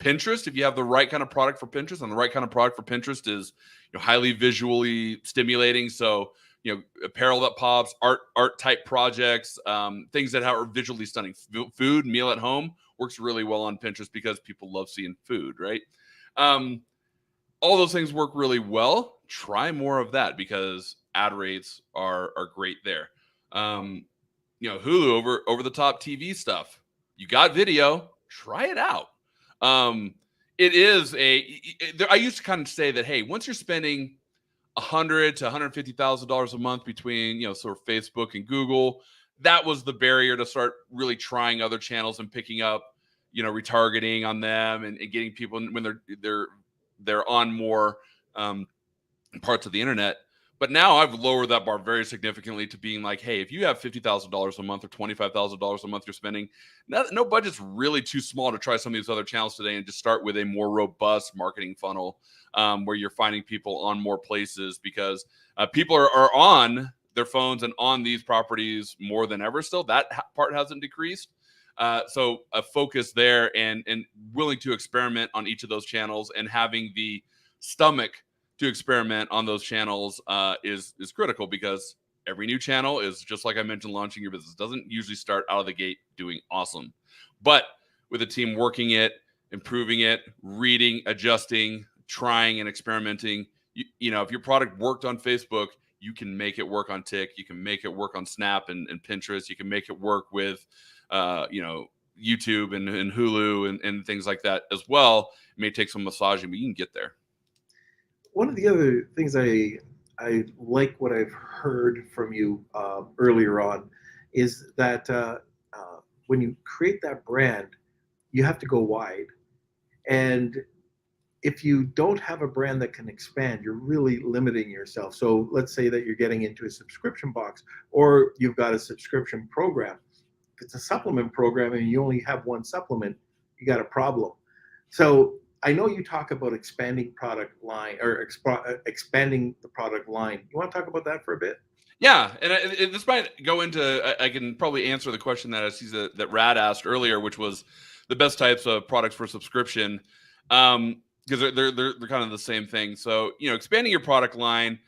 Pinterest, if you have the right kind of product for Pinterest, and the right kind of product for Pinterest is highly visually stimulating. So apparel that pops, art type projects, things that are visually stunning. Food, meal at home works really well on Pinterest because people love seeing food, right? All those things work really well. Try more of that because ad rates are great there. Hulu over the top TV stuff. You got video, try it out. It is I used to kind of say that, hey, once you're spending $100,000 to $150,000 a month between, sort of Facebook and Google, that was the barrier to start really trying other channels and picking up, retargeting on them and getting people when they're on more parts of the internet. But now I've lowered that bar very significantly to being like, hey, if you have $50,000 a month or $25,000 a month you're spending, no budget's really too small to try some of these other channels today, and just start with a more robust marketing funnel where you're finding people on more places, because people are on their phones and on these properties more than ever still. That part hasn't decreased. So a focus there and willing to experiment on each of those channels and having the stomach to experiment on those channels is critical, because every new channel is, just like I mentioned, launching your business doesn't usually start out of the gate doing awesome. But with a team working it, improving it, reading, adjusting, trying and experimenting, you know, if your product worked on Facebook, you can make it work on Tik, you can make it work on Snap and Pinterest, you can make it work with you know, YouTube and Hulu and things like that as well. It may take some massaging, but you can get there. One of the other things I like what I've heard from you earlier on is that when you create that brand, you have to go wide. And if you don't have a brand that can expand, you're really limiting yourself. So let's say that you're getting into a subscription box, or you've got a subscription program. If it's a supplement program and you only have one supplement, you got a problem. So I know you talk about expanding product line, or expanding the product line. You want to talk about that for a bit? Yeah, and this might go into, I can probably answer the question that I see that Rad asked earlier, which was the best types of products for subscription, because they're kind of the same thing. So, you know, expanding your product line.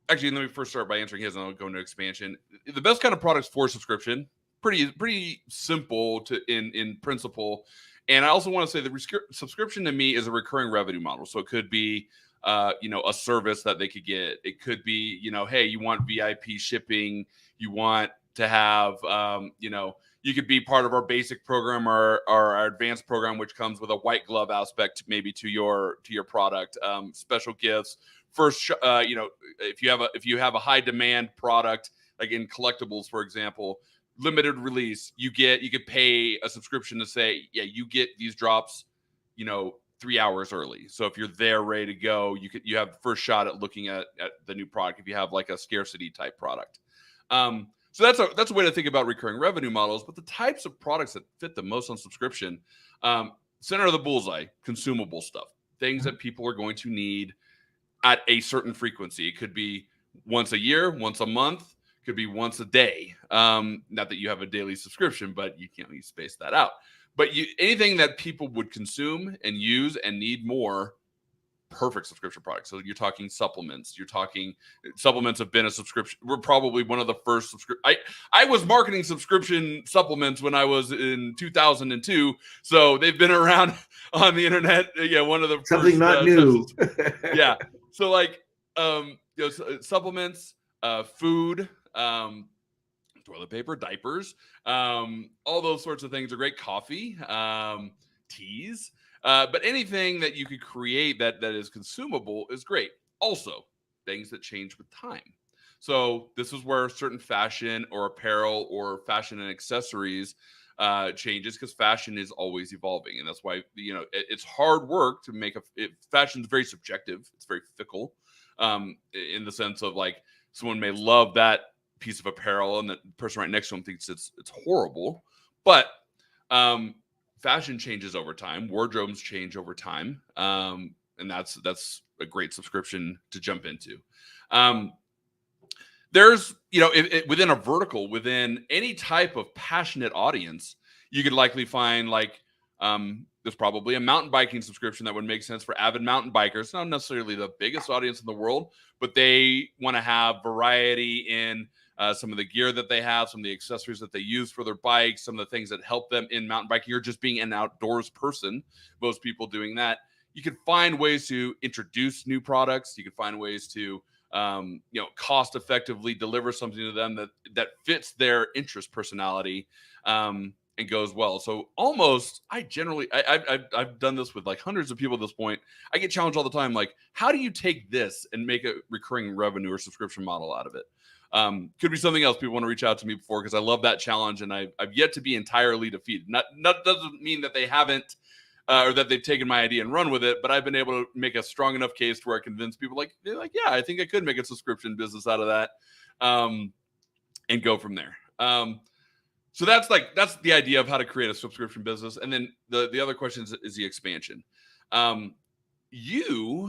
Actually, let me first start by answering his, and I'll go into expansion. The best kind of products for subscription, pretty simple in principle. And I also want to say that subscription to me is a recurring revenue model. So it could be, you know, a service that they could get. It could be, you know, hey, you want VIP shipping, you want to have, you know, you could be part of our basic program or our advanced program, which comes with a white glove aspect maybe to your product, special gifts. First, you know, if you have a high demand product, like in collectibles, for example, limited release, you could pay a subscription to say, yeah, you get these drops, you know, 3 hours early. So if you're there ready to go, you have the first shot at looking at the new product if you have like a scarcity type product. So that's a way to think about recurring revenue models. But the types of products that fit the most on subscription, center of the bullseye, consumable stuff, things that people are going to need at a certain frequency. It could be once a year, once a month, could be once a day. Not that you have a daily subscription, but you space that out. But anything that people would consume and use and need more, perfect subscription products. So you're talking supplements. You're talking supplements have been a subscription. We're probably one of the first I was marketing subscription supplements when I was in 2002. So they've been around on the internet. Yeah, one of the something first, not new. Yeah. So like you know, supplements, food, toilet paper, diapers, all those sorts of things are great. Coffee, teas. But anything that you could create that is consumable is great. Also, things that change with time. So this is where certain fashion or apparel or fashion and accessories changes, because fashion is always evolving, and that's why, you know, it's hard work to make fashion is very subjective. It's very fickle, in the sense of like someone may love that piece of apparel and the person right next to them thinks it's horrible, but fashion changes over time, wardrobes change over time, and that's a great subscription to jump into. There's, you know, within a vertical, within any type of passionate audience, you could likely find like there's probably a mountain biking subscription that would make sense for avid mountain bikers. Not necessarily the biggest audience in the world, but they want to have variety in some of the gear that they have, some of the accessories that they use for their bikes, some of the things that help them in mountain biking, or just being an outdoors person. Most people doing that. You could find ways to introduce new products. You could find ways to, you know, cost effectively deliver something to them that fits their interest personality, and goes well. So almost, I've done this with like hundreds of people at this point. I get challenged all the time. Like, how do you take this and make a recurring revenue or subscription model out of it? Could be something else people want to reach out to me before, because I love that challenge, and I've yet to be entirely defeated. Not doesn't mean that they haven't, or that they've taken my idea and run with it, but I've been able to make a strong enough case to where I convince people they're like, yeah, I think I could make a subscription business out of that, and go from there. So that's the idea of how to create a subscription business. And then the other question is the expansion. You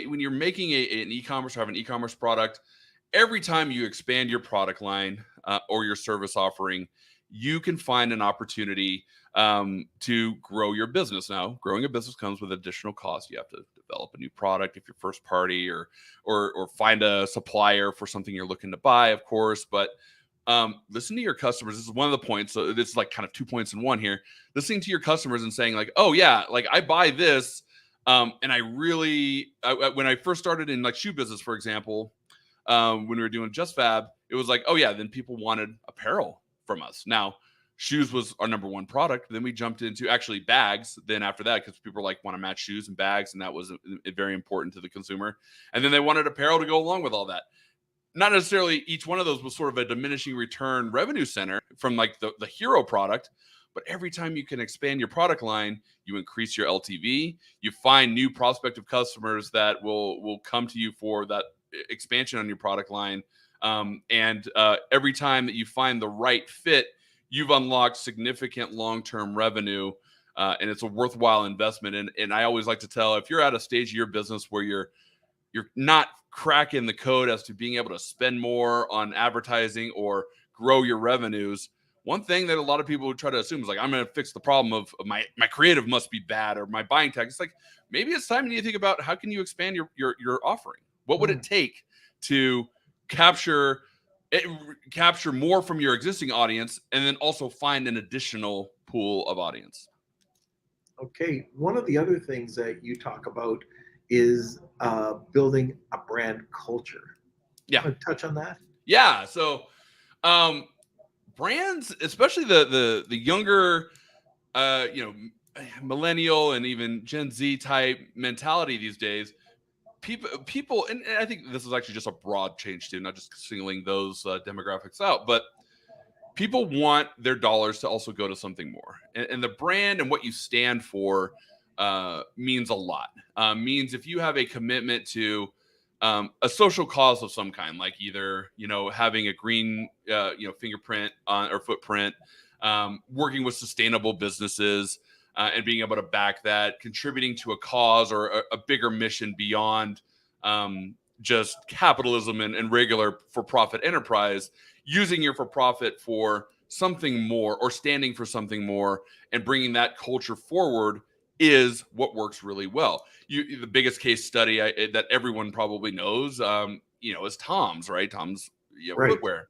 when you're making an e-commerce or have an e-commerce product, every time you expand your product line or your service offering, you can find an opportunity to grow your business. Now, growing a business comes with additional costs. You have to develop a new product if you're first party, or find a supplier for something you're looking to buy, of course. But listen to your customers. This is one of the points. So this is like kind of 2 points in one here. Listening to your customers and saying like, oh yeah, like I buy this. And I really, when I first started in like shoe business, for example, when we were doing Just Fab, it was like, oh yeah, then people wanted apparel from us. Now, shoes was our number one product. Then we jumped into actually bags. Then after that, because people like want to match shoes and bags, and that was very important to the consumer. And then they wanted apparel to go along with all that. Not necessarily each one of those was sort of a diminishing return revenue center from like the hero product, but every time you can expand your product line, you increase your LTV, you find new prospective customers that will come to you for that expansion on your product line. And every time that you find the right fit, you've unlocked significant long-term revenue, and it's a worthwhile investment. And I always like to tell, if you're at a stage of your business where you're not cracking the code as to being able to spend more on advertising or grow your revenues, one thing that a lot of people would try to assume is like, I'm going to fix the problem of my creative must be bad, or my buying tech. It's like, maybe it's time you think about how can you expand your offering? What would it take to capture more from your existing audience, and then also find an additional pool of audience? Okay, one of the other things that you talk about is building a brand culture. Yeah. Want to touch on that? Yeah. So brands, especially the younger, millennial and even Gen Z type mentality these days, people, and I think this is actually just a broad change too, not just singling those demographics out, but people want their dollars to also go to something more. And the brand and what you stand for means a lot. Means if you have a commitment to a social cause of some kind, like either having a green fingerprint or footprint, working with sustainable businesses, and being able to back that, contributing to a cause or a bigger mission beyond just capitalism and regular for-profit enterprise, using your for-profit for something more or standing for something more and bringing that culture forward is what works really well. The biggest case study that everyone probably knows, is Tom's, right? Tom's Right. footwear.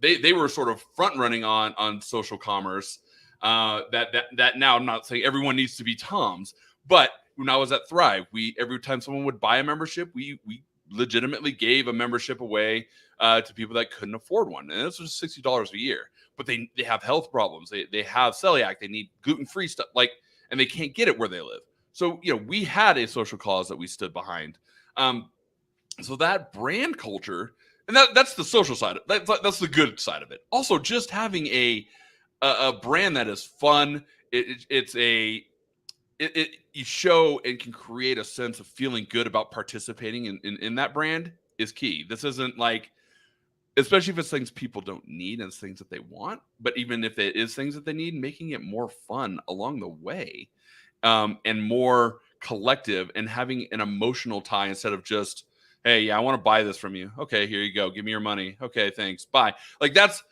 They were sort of front running on social commerce. That now, I'm not saying everyone needs to be Tom's, but when I was at Thrive, every time someone would buy a membership, we legitimately gave a membership away to people that couldn't afford one, and this was $60 a year. But they have health problems, they have celiac, they need gluten-free stuff, and they can't get it where they live. So we had a social cause that we stood behind. So that brand culture, and that's the social side. That's the good side of it. Also, just having a brand that is fun. You show and can create a sense of feeling good about participating in that brand is key. This isn't like, especially if it's things people don't need and it's things that they want, but even if it is things that they need, making it more fun along the way, and more collective, and having an emotional tie instead of just, hey, yeah, I want to buy this from you. Okay, here you go. Give me your money. Okay, thanks. Bye. Like that's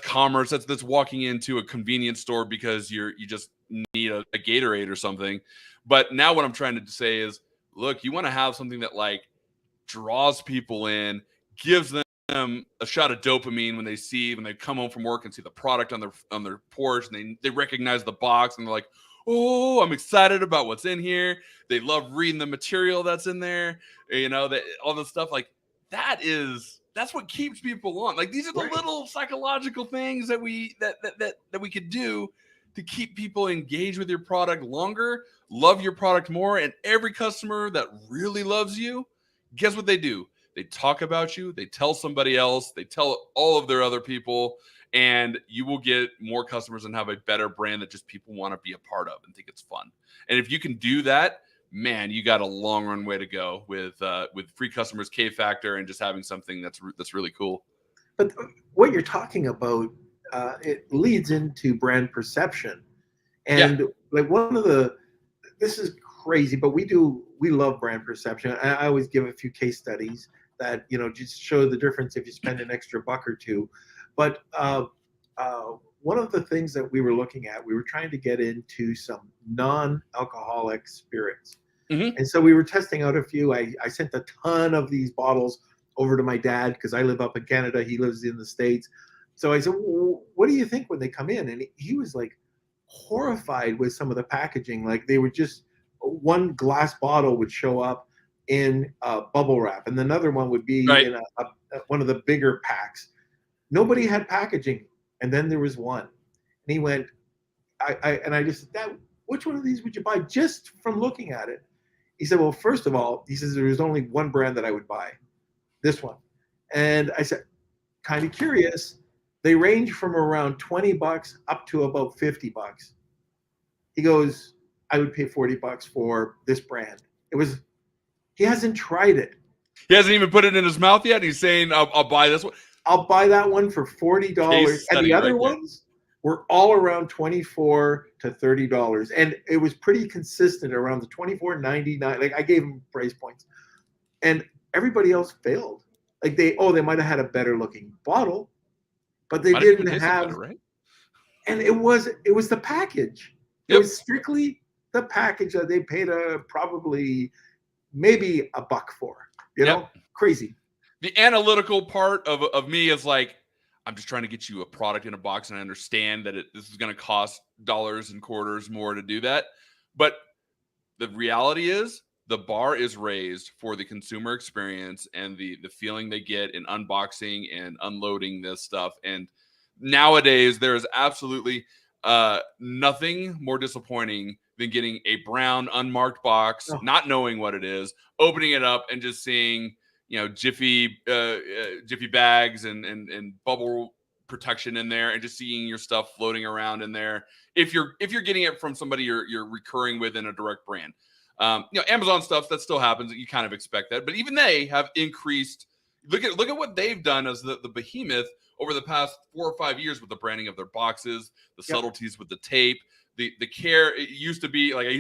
commerce. That's walking into a convenience store because you just need a Gatorade or something. But now what I'm trying to say is, look, you want to have something that like draws people in, gives them a shot of dopamine when they come home from work and see the product on their porch, and they recognize the box and they're like, oh, I'm excited about what's in here. They love reading the material that's in there, all this stuff. Like that's what keeps people on. Like, these are the little psychological things that we could do to keep people engaged with your product longer, love your product more. And every customer that really loves you, guess what they do? They talk about you, they tell somebody else, they tell all of their other people, and you will get more customers and have a better brand that just people want to be a part of and think it's fun. And if you can do that, man, you got a long runway to go with free customers, K factor, and just having something that's really cool. But what you're talking about, it leads into brand perception, and like this is crazy, but we love brand perception. I always give a few case studies that just show the difference if you spend an extra buck or two. But one of the things that we were looking at, we were trying to get into some non-alcoholic spirits. Mhm. And so we were testing out a few. I sent a ton of these bottles over to my dad because I live up in Canada. He lives in the States. So I said, well, what do you think when they come in? And he was like horrified with some of the packaging. Like they would just, one glass bottle would show up in bubble wrap, and another one would be Right. in one of the bigger packs. Nobody had packaging. And then there was one. And he went, I just said, Dad, which one of these would you buy just from looking at it? He said, well, first of all, he says, there was only one brand that I would buy, this one. And I said, kind of curious. They range from around $20 up to about $50. He goes, I would pay $40 for this brand. He hasn't tried it. He hasn't even put it in his mouth yet. He's saying, I'll buy this one. I'll buy that one for $40. Case And study the other right there. ones were all around $24 to $30. And it was pretty consistent around the $24.99. Like I gave them price points. And everybody else failed. Like they might have had a better looking bottle, but they Might have didn't tasted have better, right? and it was the package. It Yep. was strictly the package that they paid probably maybe $1 for. You know, crazy. The analytical part of me is like, I'm just trying to get you a product in a box, and I understand that this is going to cost dollars and quarters more to do that. But the reality is the bar is raised for the consumer experience and the feeling they get in unboxing and unloading this stuff. And nowadays there is absolutely nothing more disappointing than getting a brown unmarked box, Oh. not knowing what it is, opening it up and just seeing, Jiffy bags and bubble protection in there, and just seeing your stuff floating around in there. If you're getting it from somebody you're recurring with in a direct brand, Amazon stuff, that still happens. You kind of expect that, but even they have increased. Look at what they've done as the behemoth over the past 4 or 5 years with the branding of their boxes, the subtleties with the tape, the care. It used to be like I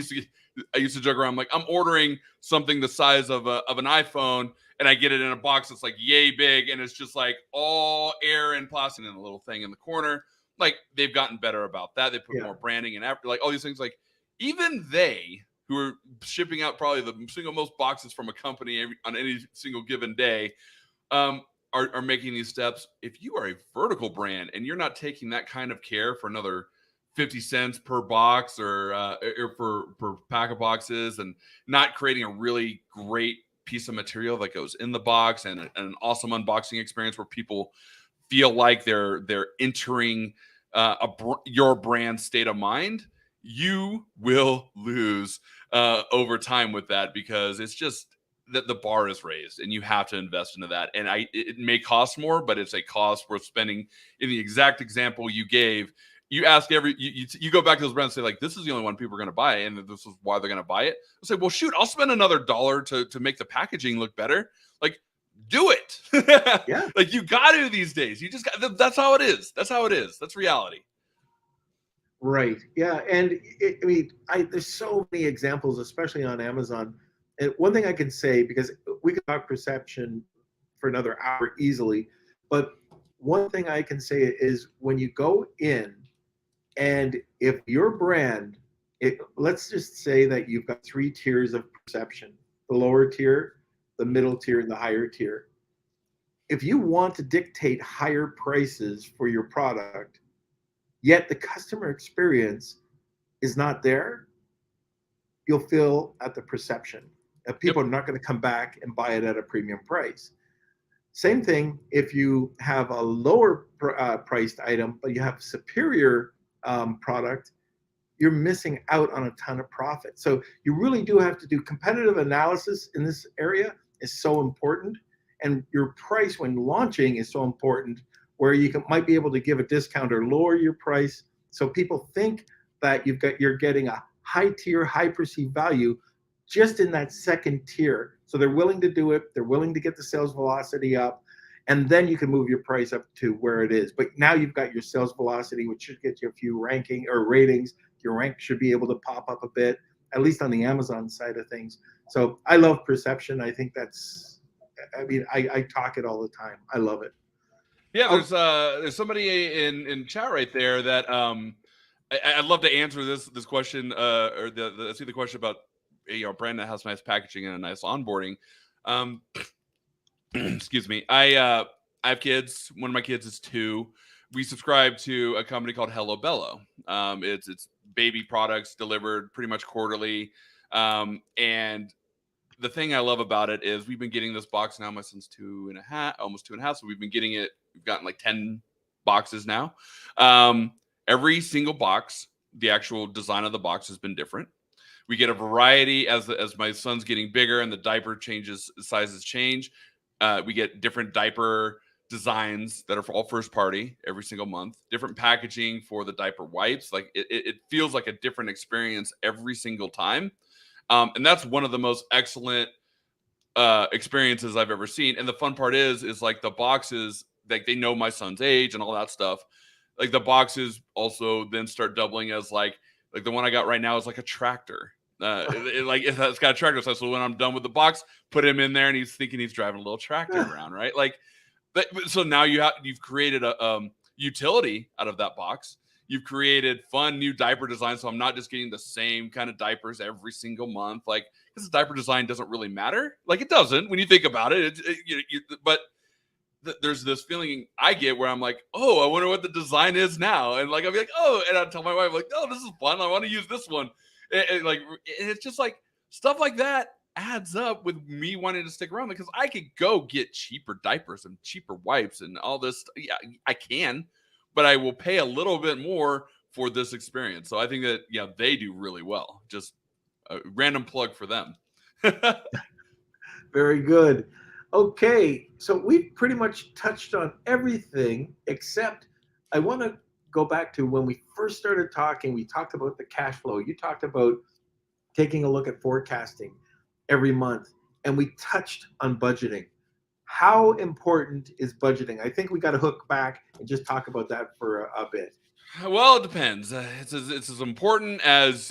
used to joke around, like, I'm ordering something the size of an iPhone, and I get it in a box that's like yay big, and it's just like all air and plastic in a little thing in the corner. Like, they've gotten better about that. They put more branding and like all these things. Like, even they, who are shipping out probably the single most boxes from a company on any single given day, are making these steps. If you are a vertical brand and you're not taking that kind of care for another 50 cents per box or per pack of boxes, and not creating a really great piece of material that goes in the box and an awesome unboxing experience where people feel like they're entering your brand state of mind, you will lose over time with that, because it's just that the bar is raised and you have to invest into that. And it may cost more, but it's a cost worth spending. In the exact example you gave, you ask you go back to those brands and say, like, this is the only one people are going to buy, and this is why they're going to buy it. I'll say, well, shoot, I'll spend another $1 to make the packaging look better. Like, do it. Yeah. Like, you got to these days. You just got, that's how it is. That's how it is. That's reality. Right. Yeah. And there's so many examples, especially on Amazon. And one thing I can say, because we could talk perception for another hour easily, but one thing I can say is when you go in, and if your brand, let's just say that you've got 3 tiers of perception: the lower tier, the middle tier, and the higher tier. If you want to dictate higher prices for your product, yet the customer experience is not there, you'll feel at the perception that people are not going to come back and buy it at a premium price. Same thing if you have a lower priced item, but you have superior product, you're missing out on a ton of profit. So you really do have to do competitive analysis in this area is so important. And your price when launching is so important, where you might be able to give a discount or lower your price, so people think that you're getting a high tier, high perceived value just in that second tier. So they're willing to do it. They're willing to get the sales velocity up, and then you can move your price up to where it is. But now you've got your sales velocity, which should get you a few ranking or ratings. Your rank should be able to pop up a bit, at least on the Amazon side of things. So I love perception. I think I talk it all the time. I love it. Yeah, there's somebody in chat right there that I'd love to answer this question or the question about a brand that has nice packaging and a nice onboarding. Excuse me. I have kids. One of my kids is 2. We subscribe to a company called Hello Bello. It's baby products delivered pretty much quarterly. And the thing I love about it is we've been getting this box now. My son's 2.5, almost 2.5. So we've been getting it. We've gotten like 10 boxes now. Every single box, the actual design of the box has been different. We get a variety as my son's getting bigger and the diaper sizes change. We get different diaper designs that are all first party every single month. Different packaging for the diaper wipes. Like it feels like a different experience every single time. And that's one of the most excellent experiences I've ever seen. And the fun part is like the boxes, like they know my son's age and all that stuff. Like the boxes also then start doubling as like the one I got right now is like a tractor. It's got a tractor. So when I'm done with the box, put him in there and he's thinking he's driving a little tractor around, right? Like, but so now you've created a utility out of that box. You've created fun new diaper designs. So I'm not just getting the same kind of diapers every single month. Like, because the diaper design doesn't really matter. Like it doesn't when you think about it. But there's this feeling I get where I'm like, oh, I wonder what the design is now. And like, I'll be like, oh, and I'll tell my wife like, oh, this is fun. I want to use this one. And it's just like stuff like that adds up with me wanting to stick around because I could go get cheaper diapers and cheaper wipes and all this. Yeah, I can, but I will pay a little bit more for this experience. So I think that, they do really well. Just a random plug for them. Very good. Okay, so we've pretty much touched on everything except I want to go back to when we first started talking. We talked about the cash flow. You talked about taking a look at forecasting every month, and we touched on budgeting. How important is budgeting? I think we got to hook back and just talk about that for a bit. Well, it depends. It's as important as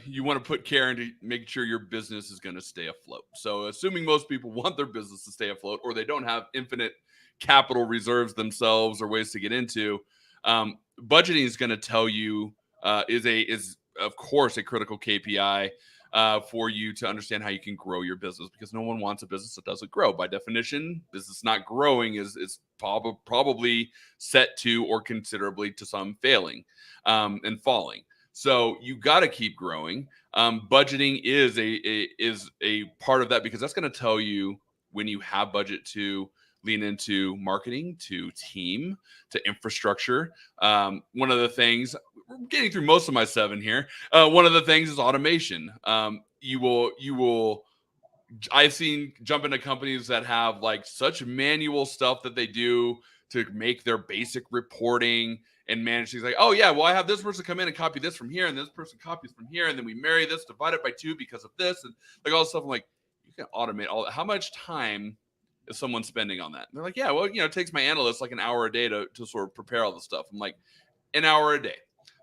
you want to put care into making sure your business is going to stay afloat. So assuming most people want their business to stay afloat or they don't have infinite capital reserves themselves or ways to get into, budgeting is going to tell you is of course a critical KPI for you to understand how you can grow your business, because no one wants a business that doesn't grow. By definition, business not growing is probably set to or considerably to some failing and falling. So you got to keep growing. Budgeting is a part of that, because that's going to tell you when you have budget to lean into marketing, to team, to infrastructure. One of the things, we're getting through most of my 7 here. One of the things is automation. I've seen jump into companies that have like such manual stuff that they do to make their basic reporting and manage things like, oh yeah, well I have this person come in and copy this from here, and this person copies from here, and then we marry this, divide it by 2 because of this, and like all this stuff. I'm like, you can automate all that. How much time is someone spending on that? And they're like, yeah, well, it takes my analyst like an hour a day to sort of prepare all the stuff. I'm like, an hour a day,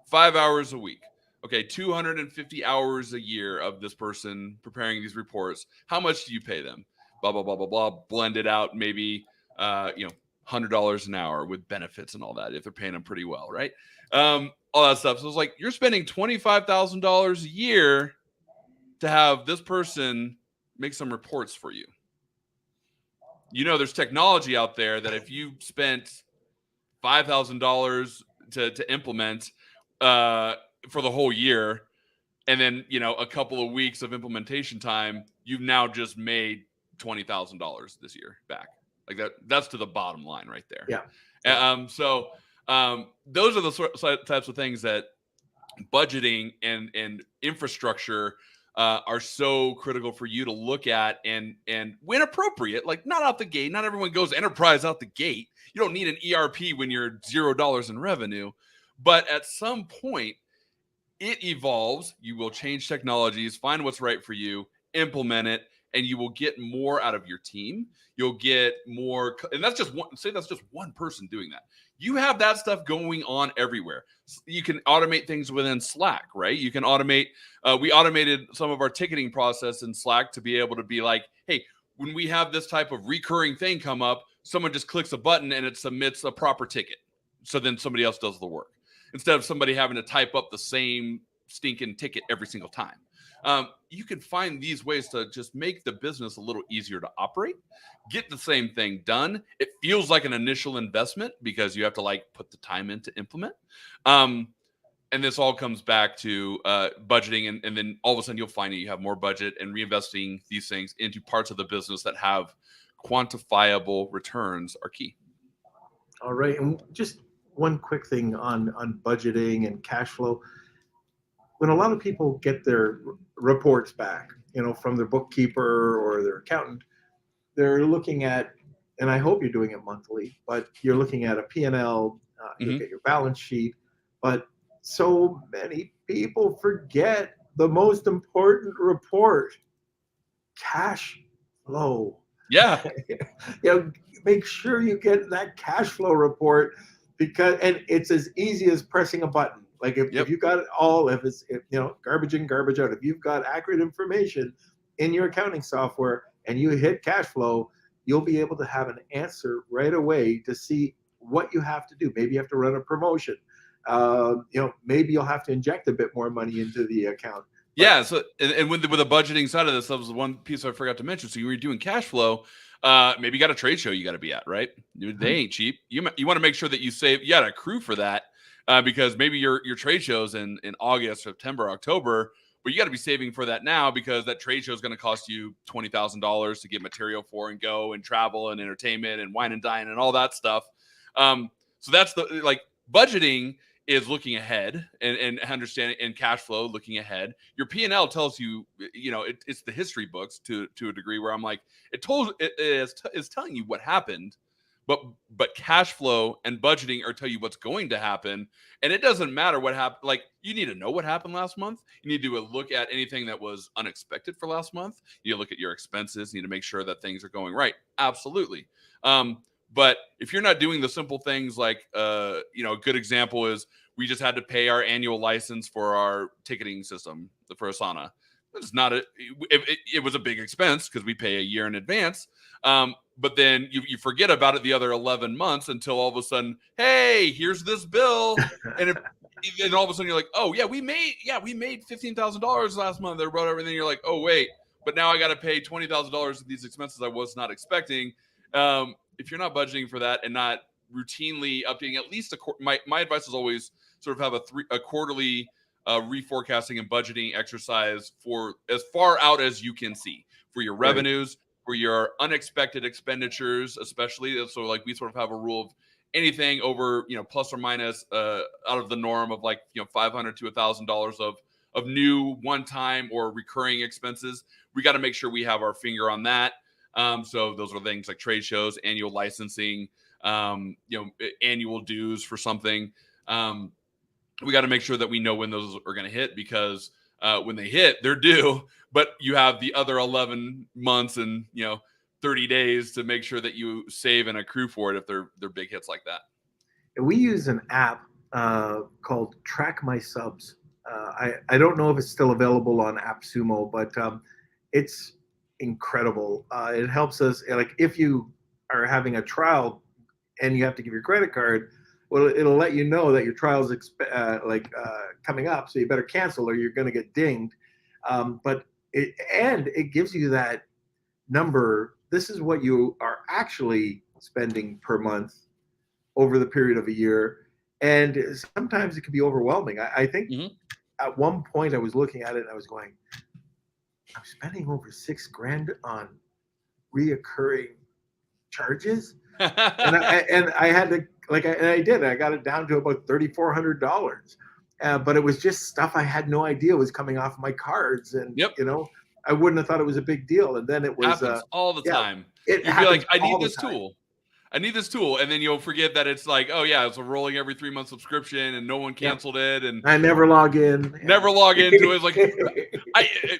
5 hours a week. Okay, 250 hours a year of this person preparing these reports. How much do you pay them? Blah, blah, blah, blah, blah. Blend it out, maybe, $100 an hour with benefits and all that, if they're paying them pretty well, right? All that stuff. So it's like you're spending $25,000 a year to have this person make some reports for you. There's technology out there that if you spent $5,000 to implement for the whole year, and then a couple of weeks of implementation time, you've now just made $20,000 this year back. Like that's to the bottom line right there. Yeah. So those are the types of things that budgeting and infrastructure are so critical for you to look at, and when appropriate, like not out the gate. Not everyone goes enterprise out the gate. You don't need an ERP when you're $0 in revenue, but at some point it evolves. You will change technologies, find what's right for you, implement it, and you will get more out of your team. You'll get more, and that's just one person doing that. You have that stuff going on everywhere. You can automate things within Slack, right? You can automate. We automated some of our ticketing process in Slack to be able to be like, hey, when we have this type of recurring thing come up, someone just clicks a button and it submits a proper ticket. So then somebody else does the work instead of somebody having to type up the same stinking ticket every single time. You can find these ways to just make the business a little easier to operate, get the same thing done. It feels like an initial investment because you have to like put the time in to implement. And this all comes back to budgeting. And then all of a sudden you'll find that you have more budget, and reinvesting these things into parts of the business that have quantifiable returns are key. All right. And just one quick thing on budgeting and cash flow. When a lot of people get their reports back, from their bookkeeper or their accountant, they're looking at, and I hope you're doing it monthly, but you're looking at a P&L, you get your balance sheet, but so many people forget the most important report, cash flow. Yeah. Make sure you get that cash flow report, and it's as easy as pressing a button. Like if you got it all, if garbage in, garbage out, if you've got accurate information in your accounting software and you hit cash flow, you'll be able to have an answer right away to see what you have to do. Maybe you have to run a promotion. Maybe you'll have to inject a bit more money into the account. Yeah. So, and with the budgeting side of this, that was one piece I forgot to mention. So you were doing cash flow. Maybe you got a trade show you got to be at, right? They ain't cheap. You want to make sure that you save. You got to accrue for that. Because maybe your trade show's in August, September, October, but you got to be saving for that now, because that trade show is going to cost you $20,000 to get material for and go and travel and entertainment and wine and dine and all that stuff. So that's budgeting is looking ahead and understanding, and cash flow looking ahead. Your P&L tells you, it's the history books to a degree where I'm like, it is telling you what happened. But cash flow and budgeting are tell you what's going to happen. And it doesn't matter what happened. Like, you need to know what happened last month. You need to look at anything that was unexpected for last month. You need to look at your expenses. You need to make sure that things are going right. Absolutely. But if you're not doing the simple things like, a good example is we just had to pay our annual license for our ticketing system for Asana. It's not it was a big expense because we pay a year in advance. But then you forget about it the other 11 months until all of a sudden, hey, here's this bill. And all of a sudden you're like, oh yeah, we made $15,000 last month or whatever. And then you're like, oh wait, but now I got to pay $20,000 of these expenses I was not expecting. If you're not budgeting for that and not routinely updating at least my advice is always sort of have a quarterly reforecasting and budgeting exercise for as far out as you can see for your revenues, for your unexpected expenditures, especially. So like we sort of have a rule of anything over, plus or minus out of the norm of like, $500 to $1,000 of new one-time or recurring expenses. We got to make sure we have our finger on that. So those are things like trade shows, annual licensing, annual dues for something. We got to make sure that we know when those are going to hit, because when they hit, they're due, but you have the other 11 months and 30 days to make sure that you save and accrue for it if they're big hits like that. And we use an app called Track My Subs. I don't know if it's still available on AppSumo, but it's incredible. It helps us, like if you are having a trial and you have to give your credit card, well, it'll let you know that your trial is coming up, so you better cancel or you're going to get dinged. But it gives you that number. This is what you are actually spending per month over the period of a year, and sometimes it can be overwhelming. I think at one point I was looking at it and I was going, I'm spending over $6,000 on reoccurring charges, and I had to. I did. I got it down to about $3,400, but it was just stuff I had no idea was coming off my cards, and I wouldn't have thought it was a big deal. And then it was happens all the time. You'd be like, I need this tool. I need this tool, and then you'll forget that it's like, oh yeah, it's a rolling every 3-month subscription, and no one canceled it, and I never log in. Never log into it. It's like,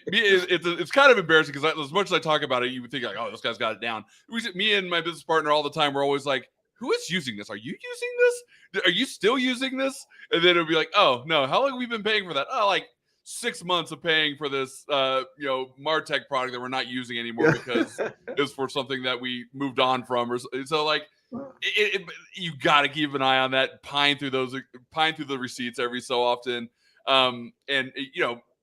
it's kind of embarrassing because as much as I talk about it, you would think like, oh, this guy's got it down. Me and my business partner all the time, we're always like, who is using this? Are you using this? Are you still using this? And then it'll be like, oh no, how long have we been paying for that? Oh, like 6 months of paying for this, Martech product that we're not using anymore because it's for something that we moved on from. So like, you got to keep an eye on that. Pine through the receipts every so often.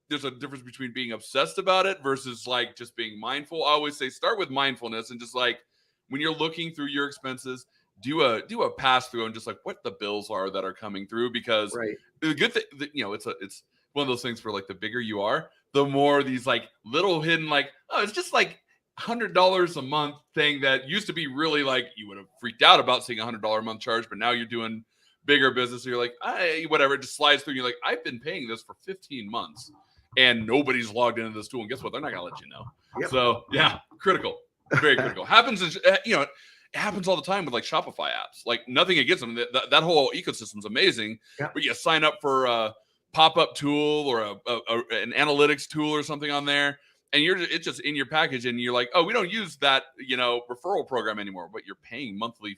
There's a difference between being obsessed about it versus like just being mindful. I always say start with mindfulness and just like when you're looking through your expenses, do a pass through and just like what the bills are that are coming through, because Right. the good thing, it's one of those things where like the bigger you are, the more these like little hidden like, oh, it's just like $100 a month thing that used to be really like you would have freaked out about seeing $100 a month charge, but now you're doing bigger business. So you're like, whatever, it just slides through. And you're like, I've been paying this for 15 months and nobody's logged into this tool. And guess what? They're not going to let you know. Yep. So yeah, critical, very critical. It happens all the time with like Shopify apps. Like nothing against them. That whole ecosystem is amazing. Yep. But you sign up for a pop-up tool or an analytics tool or something on there, and it's just in your package, and you're like, oh, we don't use that referral program anymore, but you're paying monthly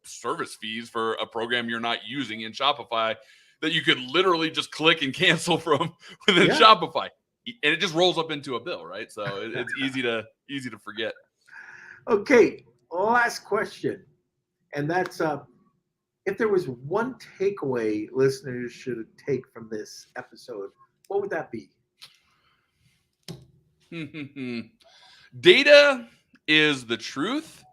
service fees for a program you're not using in Shopify that you could literally just click and cancel from within Shopify, and it just rolls up into a bill, right? So it's easy to forget. Okay, last question, and that's if there was one takeaway listeners should take from this episode, what would that be? Data is the truth,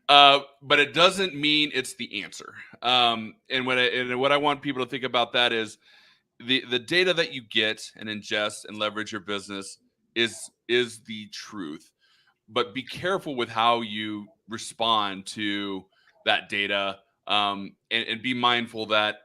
but it doesn't mean it's the answer. And what I want people to think about that is the data that you get and ingest and leverage your business is the truth. But be careful with how you respond to that data, and be mindful that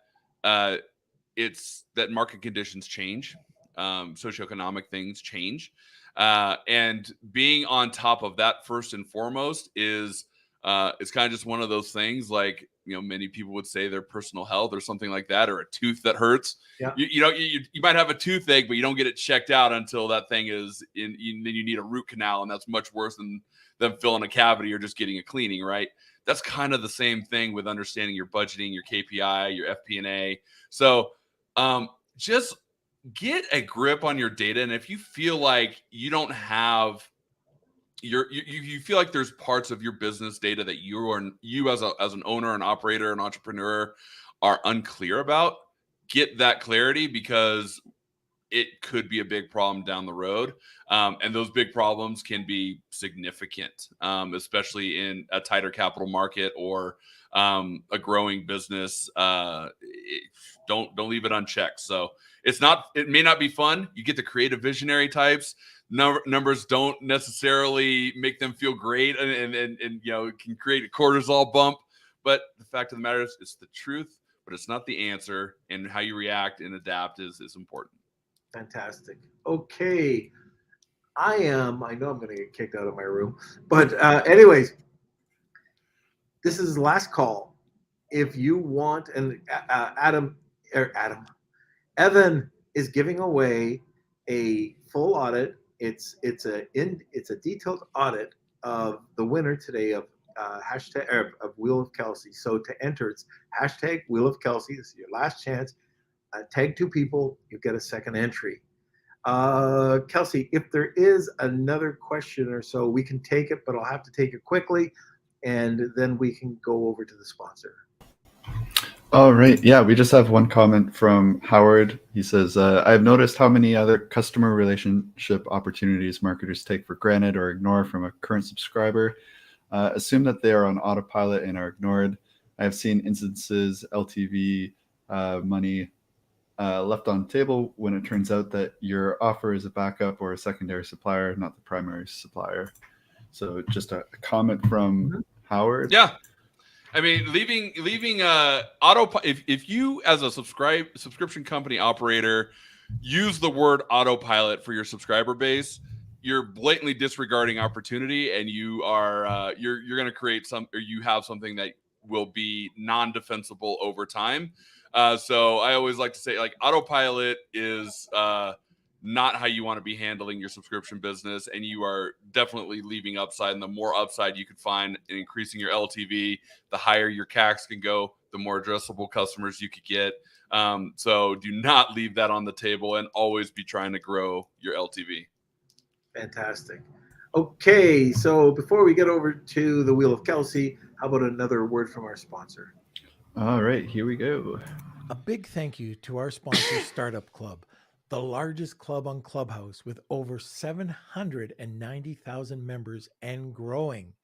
it's that market conditions change, socioeconomic things change, and being on top of that first and foremost is it's kind of just one of those things. Like many people would say their personal health or something like that, or a tooth that hurts. Yeah. You might have a toothache, but you don't get it checked out until that thing is in. Then you need a root canal, and that's much worse than filling a cavity or just getting a cleaning, right? That's kind of the same thing with understanding your budgeting, your KPI, your FP&A. So just get a grip on your data. And if you feel like you don't have you feel like there's parts of your business data that you as an owner, an operator, an entrepreneur are unclear about, get that clarity, because it could be a big problem down the road. And those big problems can be significant, especially in a tighter capital market or a growing business. Don't leave it unchecked. So it may not be fun. You get the creative visionary types. Numbers don't necessarily make them feel great and can create a cortisol bump. But the fact of the matter is it's the truth, but it's not the answer. And how you react and adapt is important. Fantastic. Okay. I know I'm going to get kicked out of my room, but anyways, this is the last call. If you want, and Evan is giving away a full audit. It's a detailed audit of the winner today of of Wheel of Kelsey. So to enter, it's hashtag Wheel of Kelsey. This is your last chance. Tag 2 people, you get a second entry. Kelsey, if there is another question or so, we can take it, but I'll have to take it quickly, and then we can go over to the sponsor. All right. Yeah, we just have one comment from Howard. He says, I've noticed how many other customer relationship opportunities marketers take for granted or ignore from a current subscriber. Assume that they are on autopilot and are ignored. I have seen instances, LTV, money left on the table when it turns out that your offer is a backup or a secondary supplier, not the primary supplier. So just a comment from Howard. Yeah. I mean, leaving if you as a subscription company operator use the word autopilot for your subscriber base, you're blatantly disregarding opportunity, and you are you're going to create you have something that will be non-defensible over time. So I always like to say, like, autopilot is not how you want to be handling your subscription business, and you are definitely leaving upside. And the more upside you could find in increasing your LTV, the higher your CACs can go, the more addressable customers you could get. So do not leave that on the table, and always be trying to grow your LTV. Fantastic. Okay, so before we get over to the Wheel of Kelsey, how about another word from our sponsor? All right, here we go. A big thank you to our sponsor, Startup Club, the largest club on Clubhouse with over 790,000 members and growing.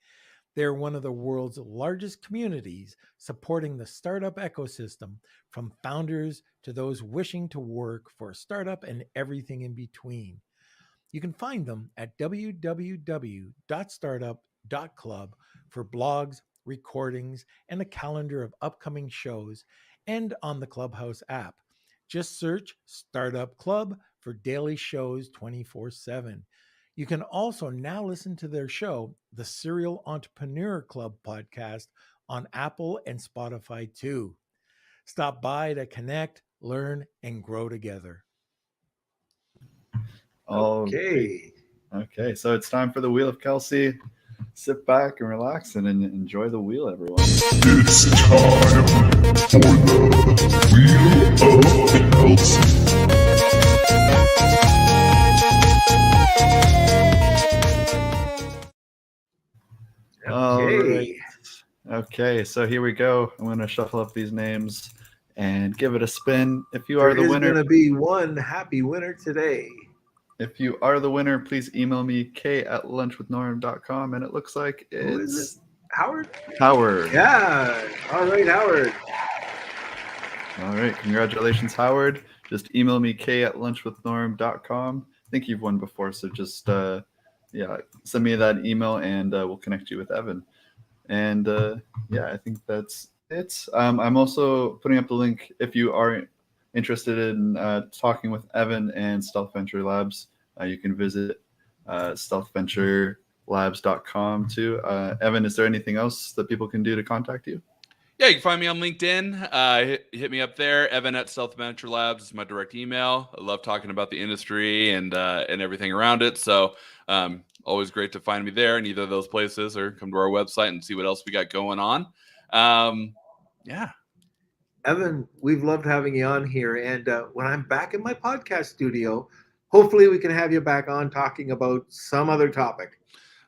They're one of the world's largest communities supporting the startup ecosystem, from founders to those wishing to work for a startup and everything in between. You can find them at www.startup.club for blogs, recordings, and a calendar of upcoming shows, and on the Clubhouse app. Just search Startup Club for daily shows 24/7. You can also now listen to their show, the Serial Entrepreneur Club podcast, on Apple and Spotify too. Stop by to connect, learn, and grow together. Okay. Okay, so it's time for the Wheel of Kelsey. Sit back and relax and enjoy the wheel, everyone. It's time for the Wheel of Kelsey. All Okay. right. Okay, so here we go. I'm going to shuffle up these names and give it a spin. If you are the winner, There's going to be one happy winner today. if you are the winner, please email me k@lunchwithnorm.com, and it looks like Who is it's it? Howard? Howard. Yeah. All right, Howard. All right, congratulations, Howard. Just email me k@lunchwithnorm.com. I think you've won before, so just send me that email and we'll connect you with Evan. And I think that's it. I'm also putting up the link if you are interested in talking with Evan and Stealth Venture Labs. You can visit stealthventurelabs.com too. Evan, is there anything else that people can do to contact you? Yeah, you can find me on LinkedIn. Hit me up there. Evan at Stealth Venture Labs is my direct email. I love talking about the industry and everything around it. So always great to find me there in either of those places, or come to our website and see what else we got going on. Evan, we've loved having you on here. And when I'm back in my podcast studio, hopefully we can have you back on talking about some other topic.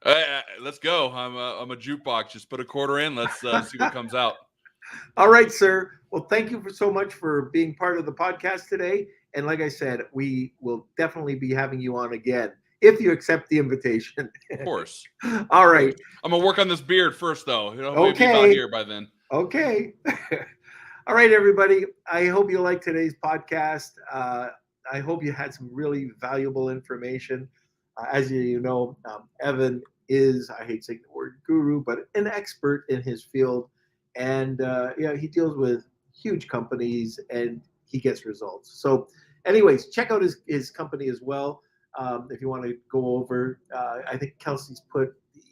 Let's go. I'm a jukebox. Just put a quarter in. Let's see what comes out. All right, sir. Well, thank you so much for being part of the podcast today. And like I said, we will definitely be having you on again if you accept the invitation. Of course. All right. I'm gonna work on this beard first, though. Okay. Be about here by then. Okay. All right, everybody. I hope you liked today's podcast. I hope you had some really valuable information. As you know, Evan is, I hate saying the word guru, but an expert in his field. And he deals with huge companies and he gets results. So anyways, check out his company as well. If you want to go over, I think Kelsey's put the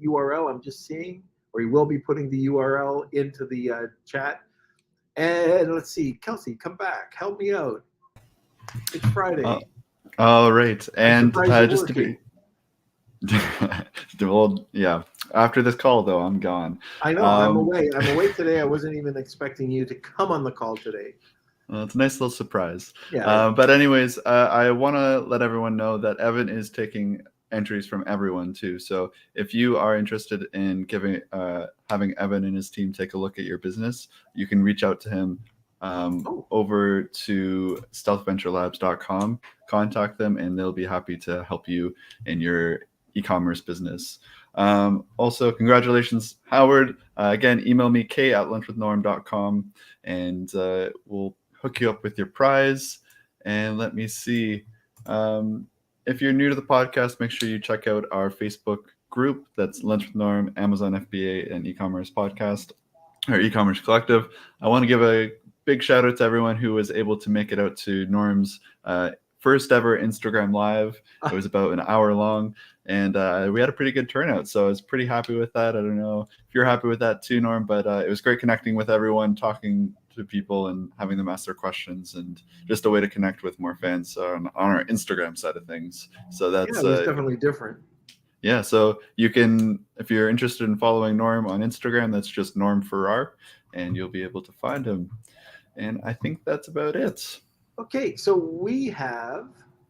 URL, I'm just seeing, or he will be putting the URL into the chat. And let's see, Kelsey, come back, help me out. It's Friday. All right. And just to working. be well, yeah. After this call, though, I'm gone. I know, I'm away. I'm away today. I wasn't even expecting you to come on the call today. Well, it's a nice little surprise. Yeah. But anyways, I want to let everyone know that Evan is taking entries from everyone too. So if you are interested in having Evan and his team take a look at your business, you can reach out to him over to stealthventurelabs.com. Contact them, and they'll be happy to help you in your e-commerce business. Also, congratulations, Howard. Again, email me k@lunchwithnorm.com, and we'll hook you up with your prize. And let me see. If you're new to the podcast, make sure you check out our Facebook group. That's Lunch with Norm, Amazon FBA, and e-commerce podcast, or e-commerce collective. I want to give a big shout out to everyone who was able to make it out to Norm's first ever Instagram live. It was about an hour long, and we had a pretty good turnout. So I was pretty happy with that. I don't know if you're happy with that too, Norm, but it was great connecting with everyone, talking to people and having them ask their questions, and just a way to connect with more fans on our Instagram side of things. So that's Yeah, it was definitely different. yeah. So you can, if you're interested in following Norm on Instagram, that's just Norm Farrar, and you'll be able to find him. And I think that's about it. Okay, so we have,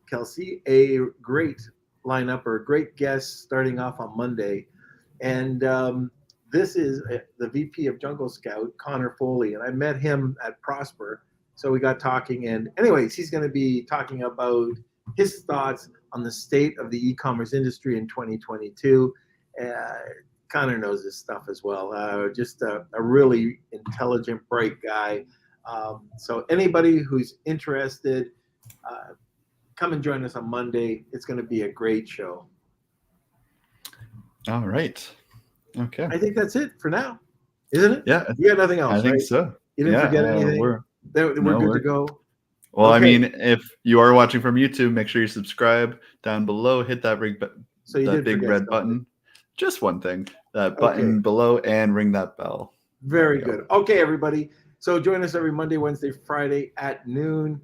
Kelsey, a great lineup or a great guest starting off on Monday. And this is the VP of Jungle Scout, Connor Foley. And I met him at Prosper. So we got talking. And anyways, he's going to be talking about his thoughts on the state of the e-commerce industry in 2022. Connor knows this stuff as well. Just a really intelligent, bright guy. So anybody who's interested, come and join us on Monday. It's going to be a great show. All right. Okay. I think that's it for now, isn't it? Yeah. You got nothing else, I think right? so. You didn't forget anything? We're We're good to go. Well, Okay. I mean, if you are watching from YouTube, make sure you subscribe down below. Hit that big red button. Just one thing. That button below, and ring that bell. Very good. Okay, everybody. So join us every Monday, Wednesday, Friday at noon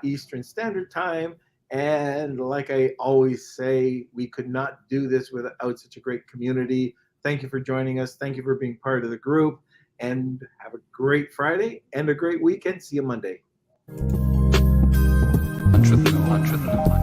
Eastern Standard Time. And like I always say, we could not do this without such a great community. Thank you for joining us. Thank you for being part of the group. And have a great Friday and a great weekend. See you Monday. Lunch with them.